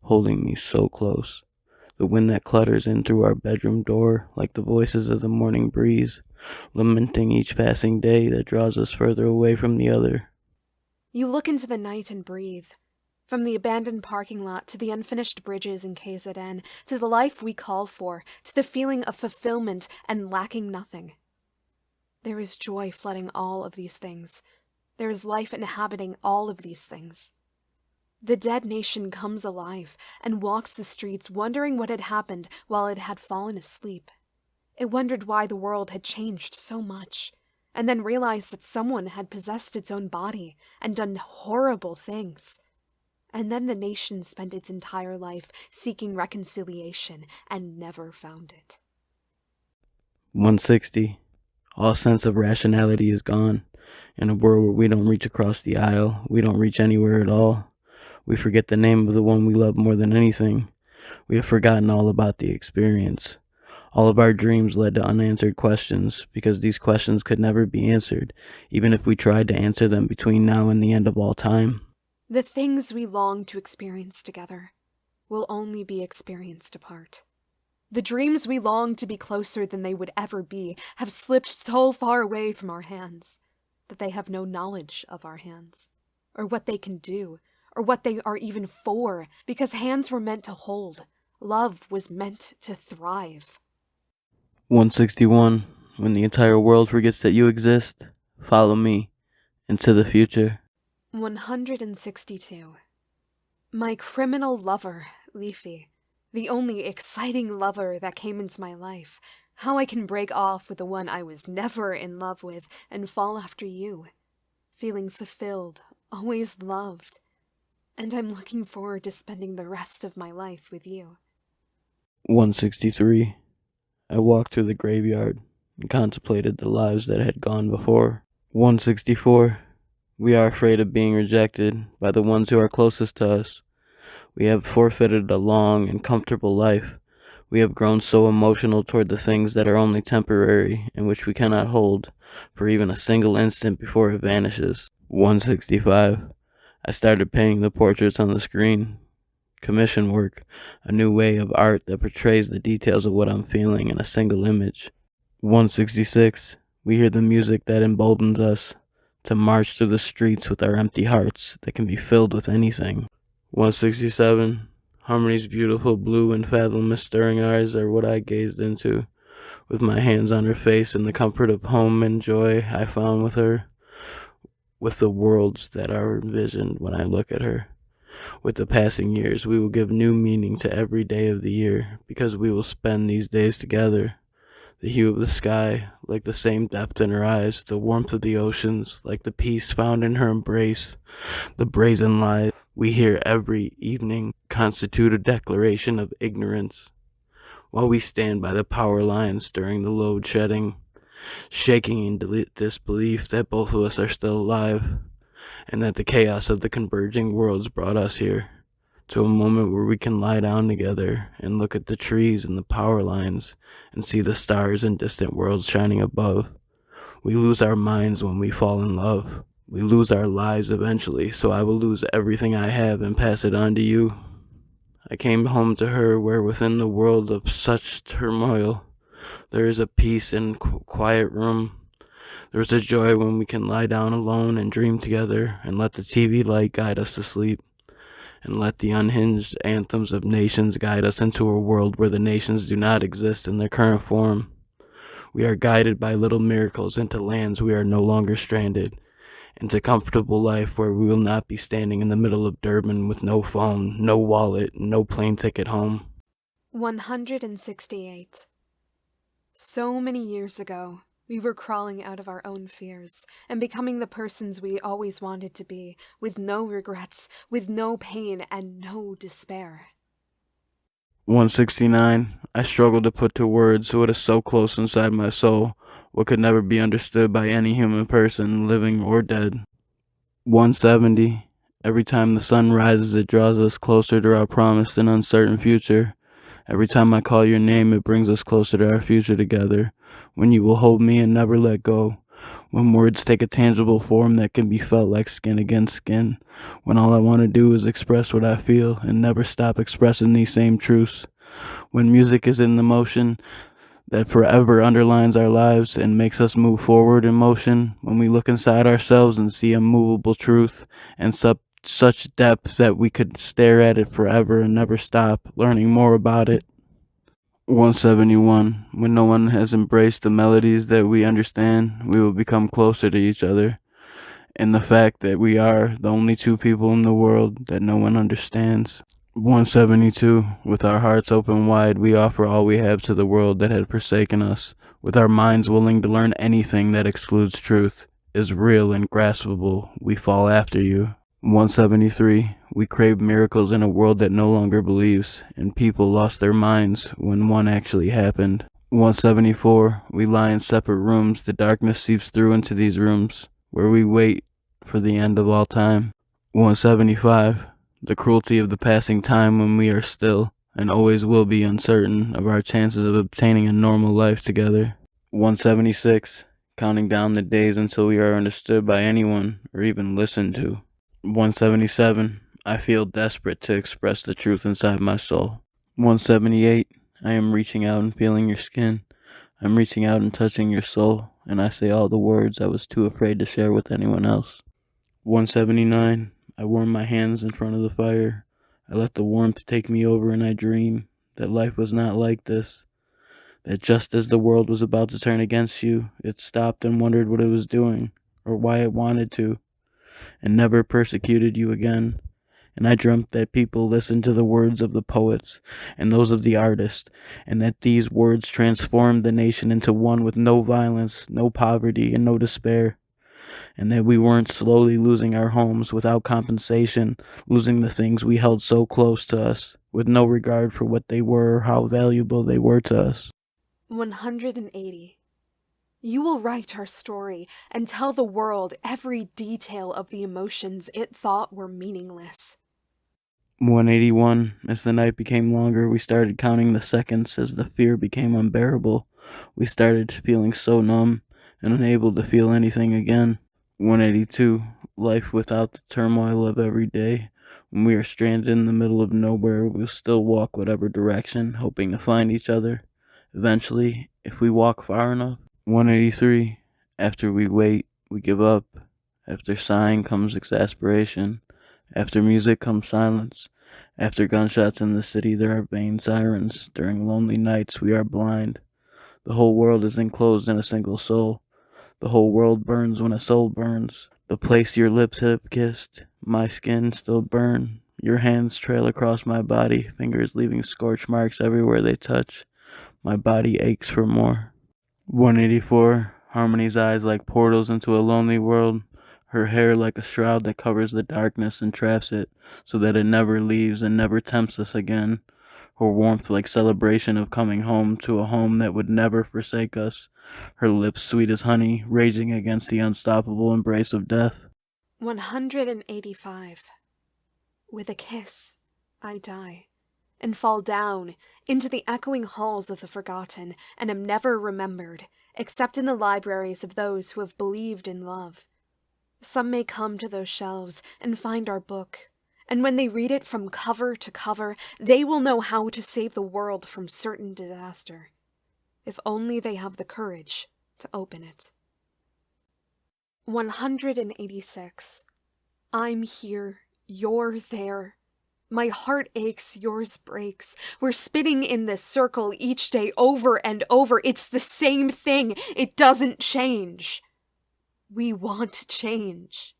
holding me so close. The wind that clutters in through our bedroom door like the voices of the morning breeze, lamenting each passing day that draws us further away from the other. You look into the night and breathe. From the abandoned parking lot to the unfinished bridges in KZN, to the life we call for, to the feeling of fulfillment and lacking nothing. There is joy flooding all of these things. There is life inhabiting all of these things. The dead nation comes alive and walks the streets wondering what had happened while it had fallen asleep. It wondered why the world had changed so much, and then realized that someone had possessed its own body and done horrible things. And then the nation spent its entire life seeking reconciliation and never found it. 160. All sense of rationality is gone. In a world where we don't reach across the aisle, we don't reach anywhere at all. We forget the name of the one we love more than anything. We have forgotten all about the experience. All of our dreams led to unanswered questions, because these questions could never be answered, even if we tried to answer them between now and the end of all time. The things we long to experience together will only be experienced apart. The dreams we long to be closer than they would ever be have slipped so far away from our hands that they have no knowledge of our hands, or what they can do, or what they are even for, because hands were meant to hold. Love was meant to thrive. 161. When the entire world forgets that you exist, follow me into the future. 162. My criminal lover, Leafy, the only exciting lover that came into my life. How I can break off with the one I was never in love with and fall after you. Feeling fulfilled, always loved. and I'm looking forward to spending the rest of my life with you. 163. I walked through the graveyard and contemplated the lives that had gone before. 164. We are afraid of being rejected by the ones who are closest to us. We have forfeited a long and comfortable life. We have grown so emotional toward the things that are only temporary and which we cannot hold for even a single instant before it vanishes. 165. I started painting the portraits on the screen. Commission work, a new way of art that portrays the details of what I'm feeling in a single image. 166. We hear the music that emboldens us to march through the streets with our empty hearts that can be filled with anything. 167. Harmonie's beautiful blue and fathomless stirring eyes are what I gazed into, with my hands on her face in the comfort of home and joy I found with her, with the worlds that are envisioned when I look at her. With the passing years, we will give new meaning to every day of the year, because we will spend these days together. The hue of the sky, like the same depth in her eyes, the warmth of the oceans, like the peace found in her embrace, the brazen lies we hear every evening constitute a declaration of ignorance, while we stand by the power lines during the load shedding, shaking in disbelief that both of us are still alive, and that the chaos of the converging worlds brought us here, to a moment where we can lie down together and look at the trees and the power lines and see the stars and distant worlds shining above. We lose our minds when we fall in love. We lose our lives eventually, so I will lose everything I have and pass it on to you. I came home to her where within the world of such turmoil, there is a peace and quiet room. There is a joy when we can lie down alone and dream together and let the TV light guide us to sleep, and let the unhinged anthems of nations guide us into a world where the nations do not exist in their current form. We are guided by little miracles into lands we are no longer stranded, into comfortable life where we will not be standing in the middle of Durban with no phone, no wallet, no plane ticket home. 168. So many years ago, we were crawling out of our own fears and becoming the persons we always wanted to be, with no regrets, with no pain, and no despair. 169. I struggle to put to words what is so close inside my soul, what could never be understood by any human person, living or dead. 170. Every time the sun rises, it draws us closer to our promised and uncertain future. Every time I call your name, it brings us closer to our future together, when you will hold me and never let go, when words take a tangible form that can be felt like skin against skin, when all I want to do is express what I feel and never stop expressing these same truths, when music is in the motion that forever underlines our lives and makes us move forward in motion, when we look inside ourselves and see a movable truth and such depth that we could stare at it forever and never stop learning more about it. 171. When no one has embraced the melodies that we understand, we will become closer to each other, and the fact that we are the only two people in the world that no one understands. 172. With our hearts open wide, we offer all we have to the world that had forsaken us, with our minds willing to learn anything that excludes truth, is real and graspable, we fall after you. 173. We crave miracles in a world that no longer believes, and people lost their minds when one actually happened. 174. We lie in separate rooms. The darkness seeps through into these rooms, where we wait for the end of all time. 175. The cruelty of the passing time when we are still, and always will be uncertain of our chances of obtaining a normal life together. 176. Counting down the days until we are understood by anyone, or even listened to. 177. I feel desperate to express the truth inside my soul. 178. I am reaching out and feeling your skin. I'm reaching out and touching your soul, and I say all the words I was too afraid to share with anyone else. 179. I warm my hands in front of the fire. I let the warmth take me over, and I dream that life was not like this. That just as the world was about to turn against you, it stopped and wondered what it was doing, or why it wanted to, and never persecuted you again. And I dreamt that people listened to the words of the poets and those of the artists, and that these words transformed the nation into one with no violence, no poverty, and no despair. and that we weren't slowly losing our homes without compensation, losing the things we held so close to us, with no regard for what they were or how valuable they were to us. 180. You will write our story and tell the world every detail of the emotions it thought were meaningless. 181. As the night became longer, we started counting the seconds as the fear became unbearable. We started feeling so numb and unable to feel anything again. 182. Life without the turmoil of every day. When we are stranded in the middle of nowhere, we'll still walk whatever direction, hoping to find each other. Eventually, if we walk far enough. 183. After we wait, we give up. After sighing comes exasperation. After music comes silence. After gunshots in the city, there are vain sirens. During lonely nights, we are blind. The whole world is enclosed in a single soul. The whole world burns when a soul burns. The place your lips have kissed, my skin still burn. Your hands trail across my body, fingers leaving scorch marks everywhere they touch. My body aches for more. 184. Harmonie's eyes like portals into a lonely world. Her hair like a shroud that covers the darkness and traps it, so that it never leaves and never tempts us again. Her warmth like celebration of coming home to a home that would never forsake us. Her lips sweet as honey, raging against the unstoppable embrace of death. 185. With a kiss, I die, and fall down into the echoing halls of the forgotten, and am never remembered, except in the libraries of those who have believed in love. Some may come to those shelves and find our book, and when they read it from cover to cover, they will know how to save the world from certain disaster, if only they have the courage to open it. 186. I'm here, you're there. My heart aches, yours breaks. We're spinning in this circle each day over and over. It's the same thing. It doesn't change. We want change.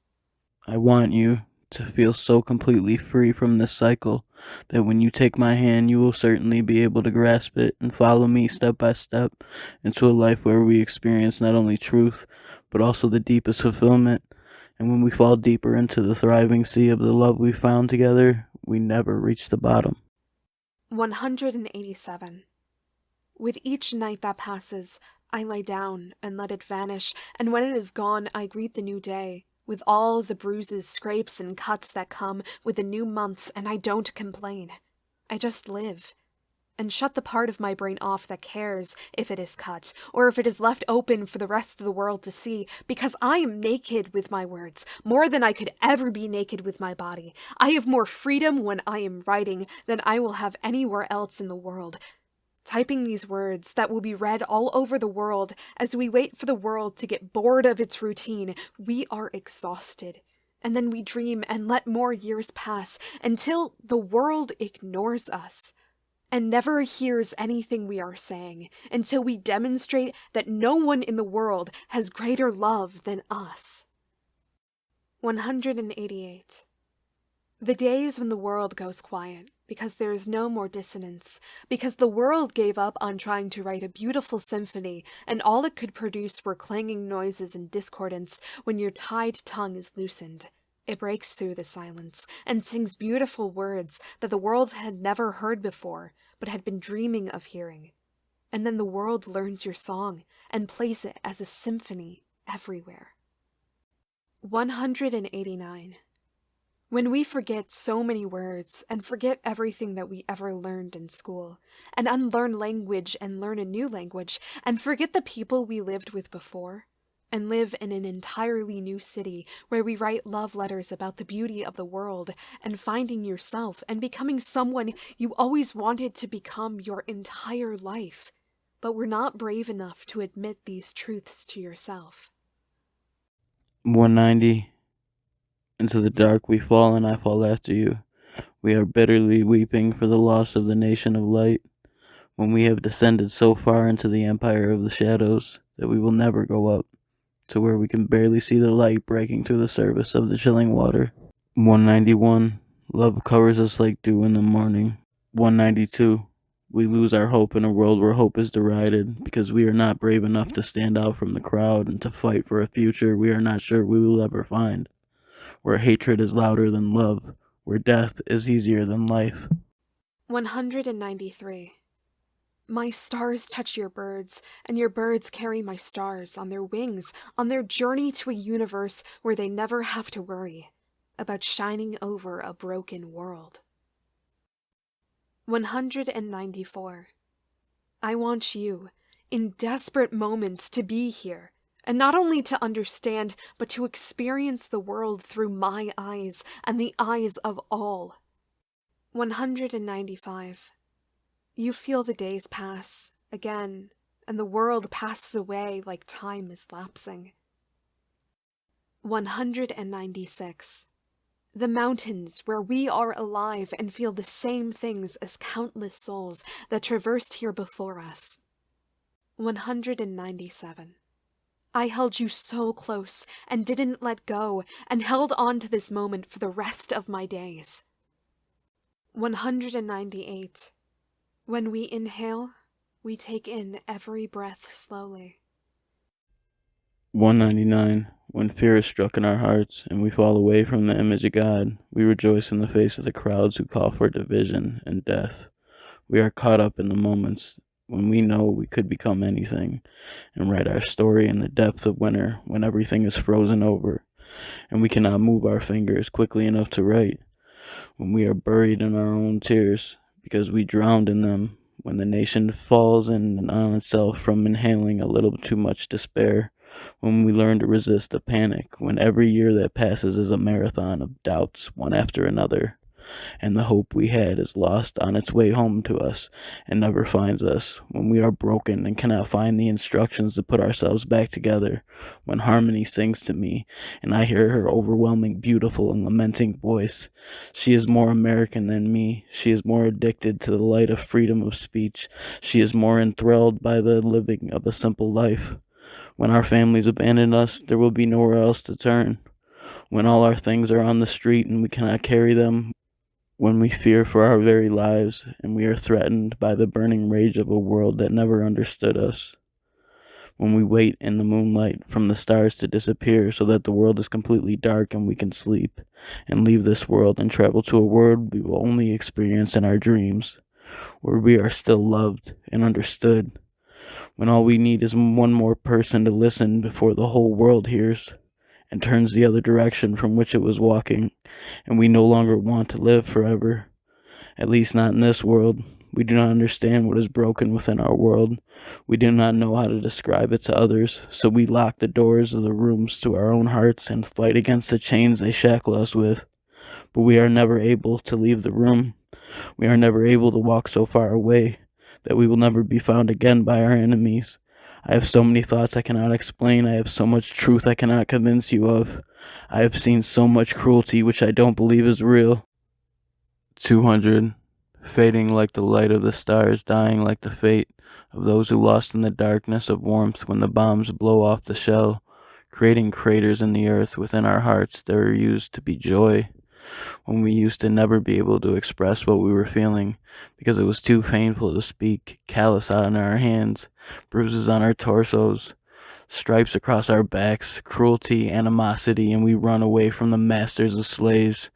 I want you to feel so completely free from this cycle that when you take my hand, you will certainly be able to grasp it and follow me step by step into a life where we experience not only truth, but also the deepest fulfillment. And when we fall deeper into the thriving sea of the love we found together, we never reach the bottom. 187. With each night that passes, I lie down and let it vanish, and when it is gone, I greet the new day, with all the bruises, scrapes, and cuts that come with the new months, and I don't complain. I just live, and shut the part of my brain off that cares if it is cut, or if it is left open for the rest of the world to see, because I am naked with my words, more than I could ever be naked with my body. I have more freedom when I am writing than I will have anywhere else in the world. Typing these words that will be read all over the world as we wait for the world to get bored of its routine, we are exhausted. And then we dream and let more years pass until the world ignores us and never hears anything we are saying, until we demonstrate that no one in the world has greater love than us. 188. The days when the world goes quiet, because there is no more dissonance, because the world gave up on trying to write a beautiful symphony, and all it could produce were clanging noises and discordance. When your tied tongue is loosened, it breaks through the silence, and sings beautiful words that the world had never heard before, but had been dreaming of hearing. And then the world learns your song, and plays it as a symphony everywhere. 189. When we forget so many words, and forget everything that we ever learned in school, and unlearn language and learn a new language, and forget the people we lived with before, and live in an entirely new city where we write love letters about the beauty of the world, and finding yourself and becoming someone you always wanted to become your entire life, but were not brave enough to admit these truths to yourself. 190. Into the dark we fall, and I fall after you. We are bitterly weeping for the loss of the nation of light, when we have descended so far into the empire of the shadows that we will never go up, to where we can barely see the light breaking through the surface of the chilling water. 191. Love covers us like dew in the morning. 192. We lose our hope in a world where hope is derided because we are not brave enough to stand out from the crowd and to fight for a future we are not sure we will ever find, where hatred is louder than love, where death is easier than life. 193. My stars touch your birds, and your birds carry my stars on their wings on their journey to a universe where they never have to worry about shining over a broken world. 194. I want you, in desperate moments, to be here, and not only to understand, but to experience the world through my eyes and the eyes of all. 195. You feel the days pass, again, and the world passes away like time is lapsing. 196. The mountains where we are alive and feel the same things as countless souls that traversed here before us. 197. I held you so close and didn't let go and held on to this moment for the rest of my days. 198. When we inhale, we take in every breath slowly. 199. When fear is struck in our hearts and we fall away from the image of God, we rejoice in the face of the crowds who call for division and death. We are caught up in the moments when we know we could become anything and write our story in the depth of winter when everything is frozen over and we cannot move our fingers quickly enough to write, when we are buried in our own tears because we drowned in them, when the nation falls in on itself from inhaling a little too much despair, when we learn to resist the panic, when every year that passes is a marathon of doubts one after another, and the hope we had is lost on its way home to us and never finds us, when we are broken and cannot find the instructions to put ourselves back together, when Harmonie sings to me and I hear her overwhelming, beautiful, and lamenting voice. She is more American than me. She is more addicted to the light of freedom of speech. She is more enthralled by the living of a simple life. When our families abandon us, there will be nowhere else to turn. When all our things are on the street and we cannot carry them, when we fear for our very lives and we are threatened by the burning rage of a world that never understood us. When we wait in the moonlight from the stars to disappear so that the world is completely dark and we can sleep and leave this world and travel to a world we will only experience in our dreams, where we are still loved and understood. When all we need is one more person to listen before the whole world hears and turns the other direction from which it was walking, and we no longer want to live forever. At least not in this world. We do not understand what is broken within our world. We do not know how to describe it to others, so we lock the doors of the rooms to our own hearts and fight against the chains they shackle us with. But we are never able to leave the room. We are never able to walk so far away that we will never be found again by our enemies. I have so many thoughts I cannot explain. I have so much truth I cannot convince you of. I have seen so much cruelty which I don't believe is real. 200. Fading like the light of the stars, dying like the fate of those who lost in the darkness of warmth when the bombs blow off the shell, creating craters in the earth within our hearts. There used to be joy, when we used to never be able to express what we were feeling because it was too painful to speak, callus on our hands, bruises on our torsos, stripes across our backs, cruelty, animosity, and we run away from the masters of slaves,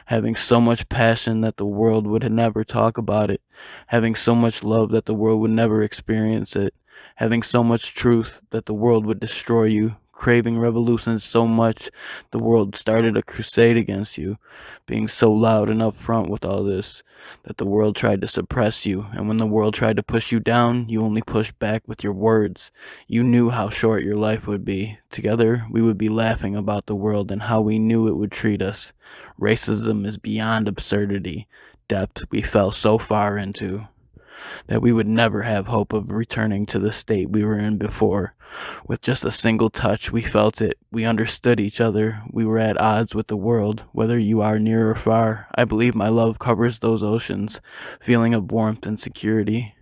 having so much passion that the world would never talk about it, having so much love that the world would never experience it, having so much truth that the world would destroy you, craving revolution so much the world started a crusade against you, being so loud and upfront with all this that the world tried to suppress you, and when the world tried to push you down, you only pushed back with your words. You knew how short your life would be. Together, we would be laughing about the world and how we knew it would treat us. Racism is beyond absurdity, depth we fell so far into that we would never have hope of returning to the state we were in before. With just a single touch, we felt it. We understood each other. We were at odds with the world, whether you are near or far. I believe my love covers those oceans. Feeling of warmth and security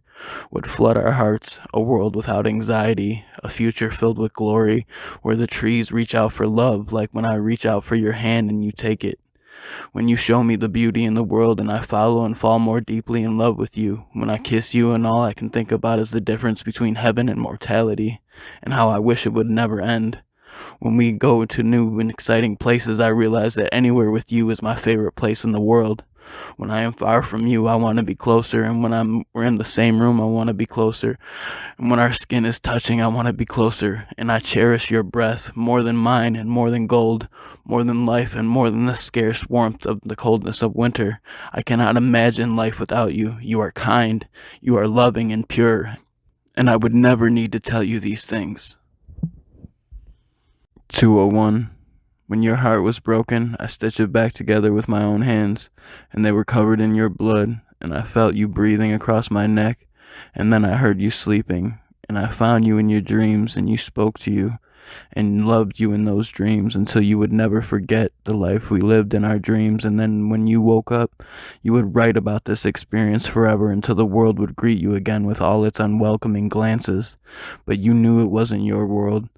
would flood our hearts, a world without anxiety, a future filled with glory, where the trees reach out for love, like when I reach out for your hand and you take it. When you show me the beauty in the world and I follow and fall more deeply in love with you. When I kiss you and all I can think about is the difference between heaven and mortality, and how I wish it would never end. When we go to new and exciting places, I realize that anywhere with you is my favorite place in the world. When I am far from you, I want to be closer, and when we're in the same room, I want to be closer. And when our skin is touching, I want to be closer, and I cherish your breath more than mine and more than gold, more than life and more than the scarce warmth of the coldness of winter. I cannot imagine life without you. You are kind, you are loving and pure, and I would never need to tell you these things. 201. When your heart was broken, I stitched it back together with my own hands, and they were covered in your blood, and I felt you breathing across my neck, and then I heard you sleeping, and I found you in your dreams, and you spoke to you, and loved you in those dreams until you would never forget the life we lived in our dreams, and then when you woke up, you would write about this experience forever until the world would greet you again with all its unwelcoming glances, but you knew it wasn't your world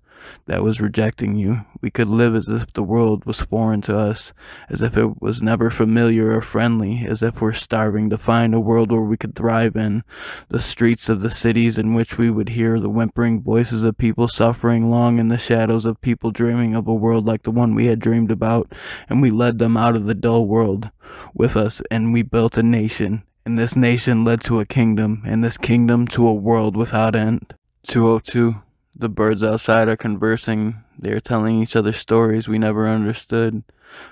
that was rejecting you. We could live as if the world was foreign to us, as if it was never familiar or friendly, as if we're starving to find a world where we could thrive in. The streets of the cities in which we would hear the whimpering voices of people suffering, long in the shadows of people dreaming of a world like the one we had dreamed about, and we led them out of the dull world with us, and we built a nation, and this nation led to a kingdom, and this kingdom to a world without end. 202. The birds outside are conversing. They are telling each other stories we never understood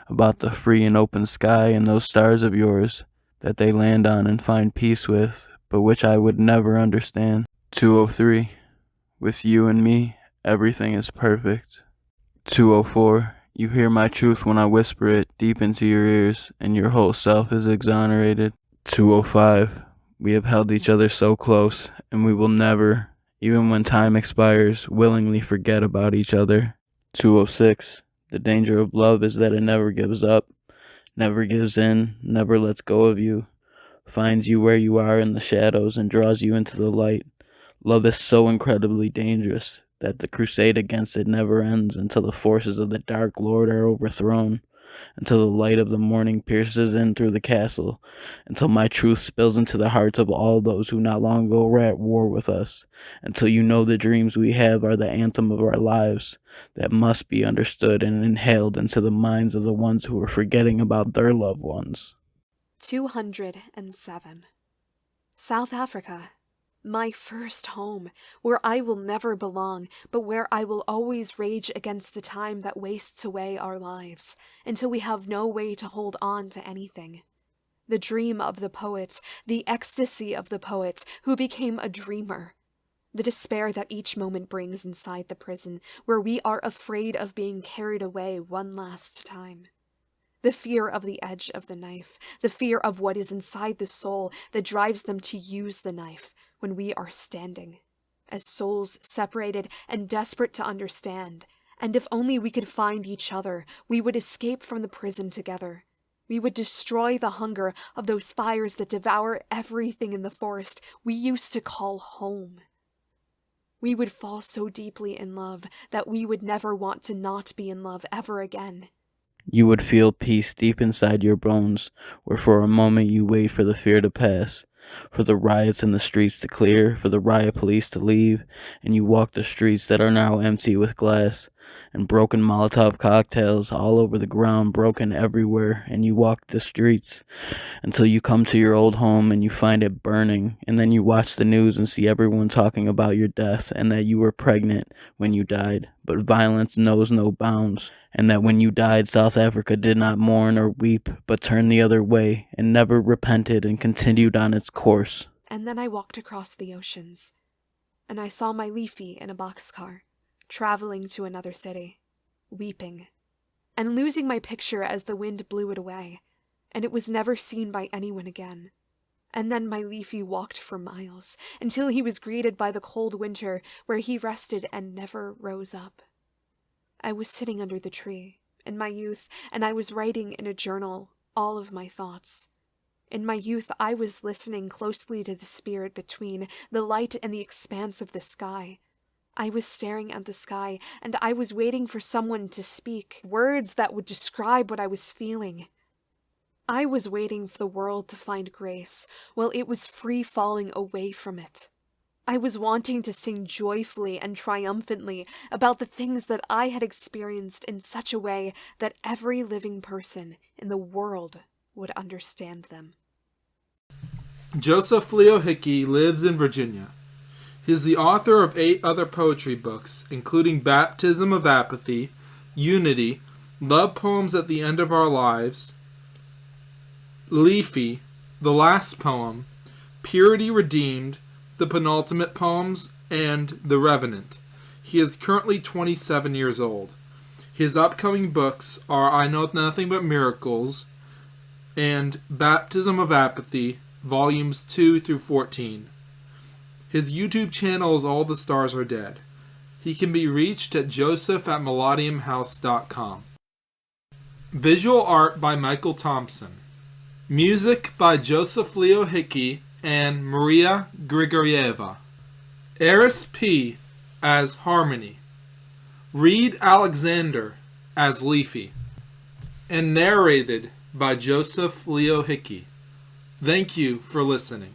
about the free and open sky and those stars of yours that they land on and find peace with, but which I would never understand. 203. With you and me, everything is perfect. 204. You hear my truth when I whisper it deep into your ears, and your whole self is exonerated. 205. We have held each other so close, and we will never, even when time expires, willingly forget about each other. 206. The danger of love is that it never gives up, never gives in, never lets go of you, finds you where you are in the shadows and draws you into the light. Love is so incredibly dangerous that the crusade against it never ends until the forces of the Dark Lord are overthrown, until the light of the morning pierces in through the castle, until my truth spills into the hearts of all those who not long ago were at war with us, until you know the dreams we have are the anthem of our lives that must be understood and inhaled into the minds of the ones who are forgetting about their loved ones. 207. South Africa. My first home, where I will never belong, but where I will always rage against the time that wastes away our lives, until we have no way to hold on to anything. The dream of the poet, the ecstasy of the poet, who became a dreamer. The despair that each moment brings inside the prison, where we are afraid of being carried away one last time. The fear of the edge of the knife, the fear of what is inside the soul that drives them to use the knife when we are standing, as souls separated and desperate to understand, and if only we could find each other, we would escape from the prison together. We would destroy the hunger of those fires that devour everything in the forest we used to call home. We would fall so deeply in love that we would never want to not be in love ever again. You would feel peace deep inside your bones, where for a moment you wait for the fear to pass, for the riots in the streets to clear, for the riot police to leave, and you walk the streets that are now empty with glass, and broken Molotov cocktails all over the ground, broken everywhere, and you walk the streets until you come to your old home and you find it burning, and then you watch the news and see everyone talking about your death, and that you were pregnant when you died, but violence knows no bounds, and that when you died, South Africa did not mourn or weep, but turned the other way, and never repented and continued on its course. And then I walked across the oceans, and I saw my Leafy in a boxcar, traveling to another city, weeping, and losing my picture as the wind blew it away, and it was never seen by anyone again. And then my Leafy walked for miles, until he was greeted by the cold winter, where he rested and never rose up. I was sitting under the tree, in my youth, and I was writing in a journal all of my thoughts. In my youth, I was listening closely to the spirit between the light and the expanse of the sky. I was staring at the sky, and I was waiting for someone to speak words that would describe what I was feeling. I was waiting for the world to find grace, while it was free falling away from it. I was wanting to sing joyfully and triumphantly about the things that I had experienced in such a way that every living person in the world would understand them. Joseph Leo Hickey lives in Virginia. He is the author of 8 other poetry books, including Baptism of Apathy, Unity, Love Poems at the End of Our Lives, Leafy, The Last Poem, Purity Redeemed, The Penultimate Poems, and The Revenant. He is currently 27 years old. His upcoming books are I Know Nothing But Miracles and Baptism of Apathy, Volumes 2 through 14. His YouTube channel is All the Stars Are Dead. He can be reached at joseph@melodiumhouse.com. Visual art by Michael Thompson. Music by Joseph Leo Hickey and Maria Grigorieva. Eris P. as Harmonie. Reed Alexander as Leafy. And narrated by Joseph Leo Hickey. Thank you for listening.